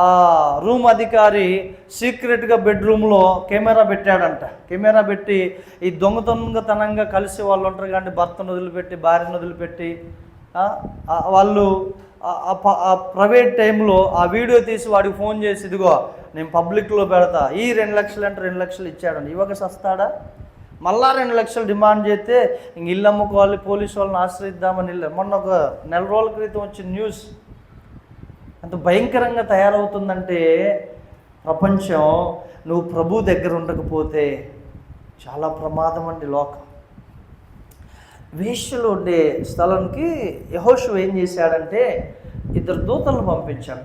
A: ఆ రూమ్ అధికారి సీక్రెట్గా బెడ్రూమ్లో కెమెరా పెట్టాడంట. కెమెరా పెట్టి ఈ దొంగతనంగా కలిసి వాళ్ళు ఉంటారు కానీ భర్తను వదిలిపెట్టి భార్యను వదిలిపెట్టి వాళ్ళు ప్రైవేట్ టైంలో ఆ వీడియో తీసి వాడికి ఫోన్ చేసి, ఇదిగో నేను పబ్లిక్లో పెడతా, ఈ 2 లక్షలు అంటే 2 లక్షలు ఇచ్చాడండి. ఇవ్వక సస్తాడా? మళ్ళా 2 లక్షలు డిమాండ్ చేస్తే ఇంక ఇల్లు అమ్ముకోవాలి, పోలీసు వాళ్ళని ఆశ్రయిద్దామని. మొన్న ఒక 4 రోజుల క్రితం వచ్చిన న్యూస్ అంత భయంకరంగా తయారవుతుందంటే ప్రపంచం, నువ్వు ప్రభు దగ్గర ఉండకపోతే చాలా ప్రమాదం అండి లోకం. వేశ్యలు ఉండే స్థలానికి యెహోషువ ఏం చేశాడంటే 2 దూతలను పంపించాడు.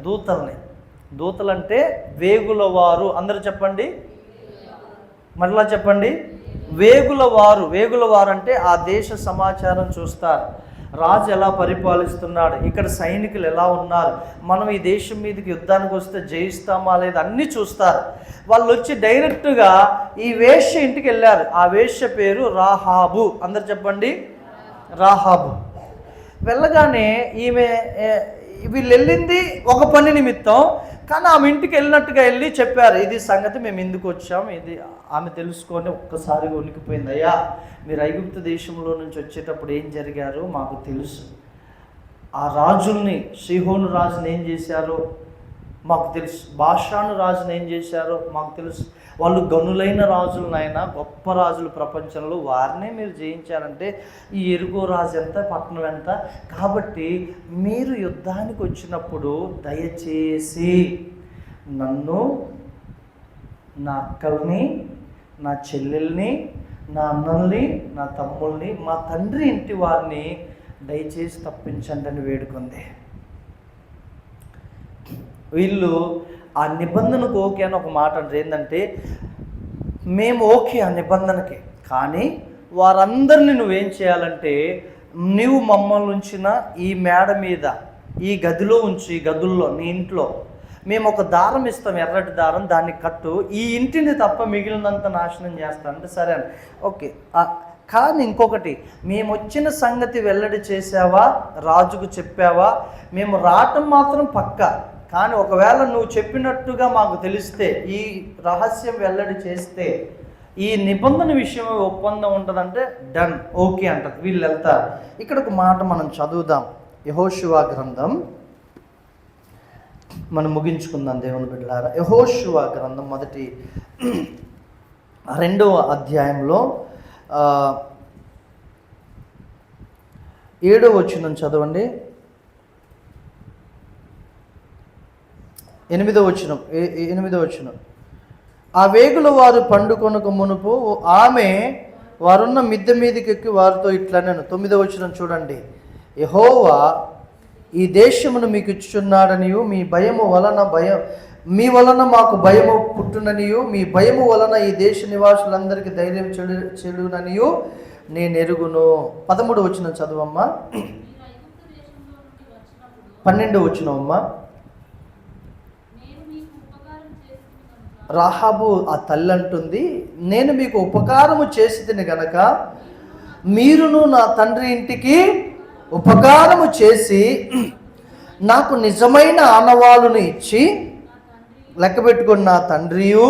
A: దూతలంటే వేగులవారు. అందరూ చెప్పండి, మరలా చెప్పండి, వేగులవారు. వేగులవారు అంటే ఆ దేశ సమాచారం చూస్తారు. రాజు ఎలా పరిపాలిస్తున్నాడు, ఇక్కడ సైనికులు ఎలా ఉన్నారు, మనం ఈ దేశం మీదకి యుద్ధానికి వస్తే జయిస్తామా లేదా అన్నీ చూస్తారు. వాళ్ళు వచ్చి డైరెక్ట్గా ఈ వేశ్య ఇంటికి వెళ్ళారు. ఆ వేశ్య పేరు రాహాబు. అందరు చెప్పండి, రాహాబు. వెళ్ళగానే వీళ్ళు వెళ్ళింది ఒక పని నిమిత్తం, కానీ ఆమె ఇంటికి వెళ్ళినట్టుగా వెళ్ళి చెప్పారు, ఇది సంగతి, మేము ఎందుకు వచ్చాము, ఇది ఆమె తెలుసుకొని ఒక్కసారిగా ఉనికిపోయింది. అయ్యా, మీరు ఐగుప్తు దేశంలో నుంచి వచ్చేటప్పుడు ఏం జరిగారో మాకు తెలుసు. ఆ రాజుల్ని, సీహోను రాజుని ఏం చేశారో మాకు తెలుసు, బాషాను రాజుని ఏం చేశారో మాకు తెలుసు. వాళ్ళు గనులైన రాజులు, నాయన గొప్ప రాజులు ప్రపంచంలో, వారినే మీరు జయించారంటే ఈ ఎరుగో రాజు ఎంత, పట్టణం ఎంత. కాబట్టి మీరు యుద్ధానికి వచ్చినప్పుడు దయచేసి నన్ను, నా అక్కల్ని, నా చెల్లెల్ని, నా అన్నల్ని, నా తమ్ముల్ని, మా తండ్రి ఇంటి వారిని దయచేసి తప్పించండి అని వేడుకుంది. వీళ్ళు ఆ నిబంధనకు ఓకే అని ఒక మాట అంటే ఏంటంటే, మేము ఓకే ఆ నిబంధనకి, కానీ వారందరినీ నువ్వేం చేయాలంటే, నువ్వు మమ్మల్ని ఉంచిన ఈ మేడ మీద, ఈ గదిలో ఉంచి, ఈ గదుల్లో, నీ ఇంట్లో మేము ఒక దారం ఇస్తాం, ఎర్రటి దారం, దాన్ని కట్టు, ఈ ఇంటిని తప్ప మిగిలినంత నాశనం చేస్తాం అంటే సరే అని. ఓకే, కానీ ఇంకొకటి, మేము వచ్చిన సంగతి వెల్లడి చేసావా, రాజుకు చెప్పావా? మేము రావటం మాత్రం పక్కా, కానీ ఒకవేళ నువ్వు చెప్పినట్టుగా మాకు తెలిస్తే, ఈ రహస్యం వెల్లడి చేస్తే, ఈ నిబంధన విషయం ఒప్పందం ఉంటుందంటే డన్, ఓకే అంటారు. వీళ్ళు వెళ్తారు. ఇక్కడ ఒక మాట మనం చదువుదాం. యెహోషువ గ్రంథం మనం ముగించుకుందాం దేవుని బిడ్డలారా. యెహోషువ గ్రంథం మొదటి 2వ అధ్యాయంలో 7వ వచనం చదవండి. 8వ వచనం. ఆ వేగుల వారు పండుకొనక మునుపు ఆమె వారున్న మిద్దె మీదకి ఎక్కి వారితో ఇట్లనెను. 9వ వచనం చూడండి. యెహోవా ఈ దేశమును మీకు ఇచ్చుచున్నాడనియు, మీ వలన మాకు భయము పుట్టుననియు, మీ భయము వలన ఈ దేశ నివాసులందరికీ ధైర్యం చెడుననియు నేను ఎరుగును. 13వ వచనం చదువమ్మా. 12వ వచనం అమ్మా. రాహాబు ఆ తల్లి అంటుంది, నేను మీకు ఉపకారము చేసితిని గనక మీరును నా తండ్రి ఇంటికి ఉపకారము చేసి నాకు నిజమైన ఆనవాలును ఇచ్చి, లెక్క పెట్టుకుని, నా తండ్రియు,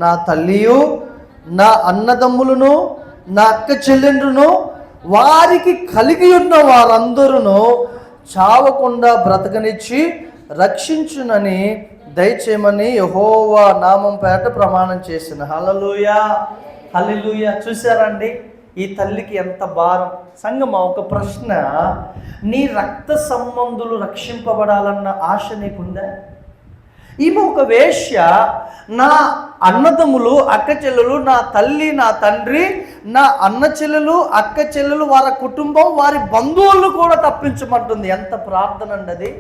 A: నా తల్లియు, నా అన్నదమ్ములను, నా అక్క చెల్లెండ్రును, వారికి కలిగి ఉన్న వారందరూ చావకుండా బ్రతకనిచ్చి రక్షించునని దయచేయమని యెహోవా నామం పేట ప్రమాణం చేసిన. హల్లెలూయా, హల్లెలూయా. చూసారండి ఈ తల్లికి ఎంత భారం. సంగమా, ఒక ప్రశ్న, నీ రక్త సంబంధులు రక్షింపబడాలన్న ఆశ నీకుందా? ఈమె ఒక వేశ్య, నా అన్నదమ్ములు, అక్క చెల్లెలు, నా తల్లి, నా తండ్రి, నా అన్న చెల్లెలు, అక్క చెల్లెలు, వారి కుటుంబం, వారి బంధువులను కూడా తప్పించమంటుంది. ఎంత ప్రార్థన అండి అది.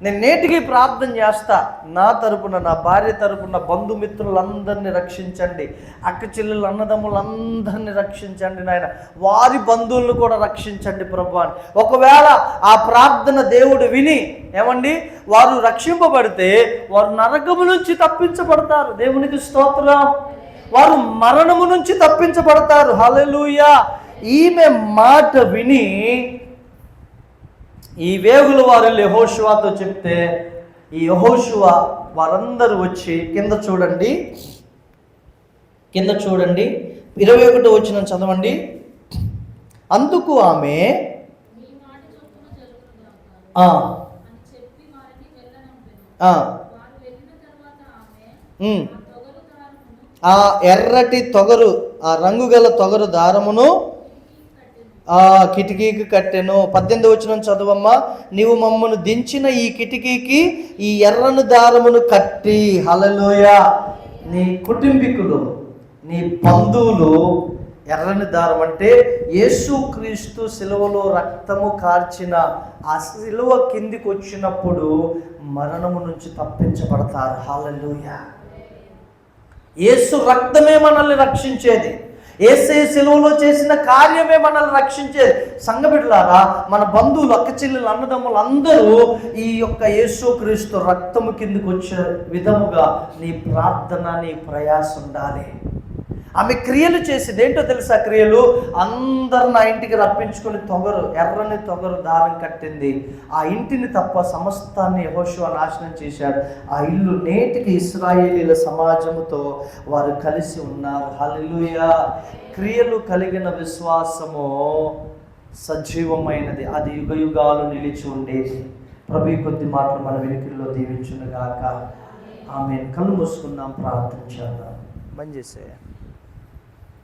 A: నేను నేటికి ప్రార్థన చేస్తా, నా తరపున, నా భార్య తరపున బంధుమిత్రులందరినీ రక్షించండి, అక్క చెల్లెలు, అన్నదమ్ములందరినీ రక్షించండి నాయన, వారి బంధువులను కూడా రక్షించండి ప్రభు అని. ఒకవేళ ఆ ప్రార్థన దేవుడు విని ఏమండి వారు రక్షింపబడితే వారు నరకము నుంచి తప్పించబడతారు. దేవునికి స్తోత్రం. వారు మరణము నుంచి తప్పించబడతారు. హల్లెలూయా. ఈమె మాట విని ఈ వేగుల వారు యెహోషువతో చెప్తే, ఈ యెహోషువ వారందరూ వచ్చి కింద చూడండి 21వ వచనం చదవండి. అందుకు ఆమె ఆ ఎర్రటి తొగరు, ఆ రంగు గల తొగరు దారమును ఆ కిటికీకి కట్టెను. 18వ వచనం చదువమ్మా. నీవు మమ్మను దించిన ఈ కిటికీకి ఈ ఎర్రని దారమును కట్టి. హల్లెలూయా. నీ కుటుంబీకులు, నీ బంధువులు, ఎర్రని దారం అంటే యేసుక్రీస్తు సిలువలో రక్తము కార్చిన ఆ సిలువ కిందికి వచ్చినప్పుడు మరణము నుంచి తప్పించబడతారు. హల్లెలూయా. యేసు రక్తమే మనల్ని రక్షించేది. యేసే సిలువలో చేసిన కార్యమే మనల్ని రక్షించేది. సంఘబిడ్డలారా, మన బంధువులు, అక్క చెల్లెలు, అన్నదమ్ములు అందరూ ఈ యొక్క యేసుక్రీస్తు రక్తము కిందకు వచ్చే విధముగా నీ ప్రార్థన, నీ ప్రయాస ఉండాలి. ఆమె క్రియలు చేసేది ఏంటో తెలుసా? క్రియలు అందరు నా ఇంటికి రప్పించుకొని ఎర్రని తొగరు దారం కట్టింది. ఆ ఇంటిని తప్ప సమస్తాన్ని యెహోషువ నాశనం చేశాడు. ఆ ఇల్లు నేటికి ఇశ్రాయేలీల సమాజముతో వారు కలిసి ఉన్నారు. హల్లెలూయా. క్రియలు కలిగిన విశ్వాసము సజీవమైనది, అది యుగయుగాలు నిలిచి ఉండేది. ప్రభు కొద్ది మాటలు మన వెనుకల్లో దీవించునుగాక. ఆమేన్. కళ్ళు మూసుకుందాం, ప్రార్థన చేద్దాం. బంద్ చేసే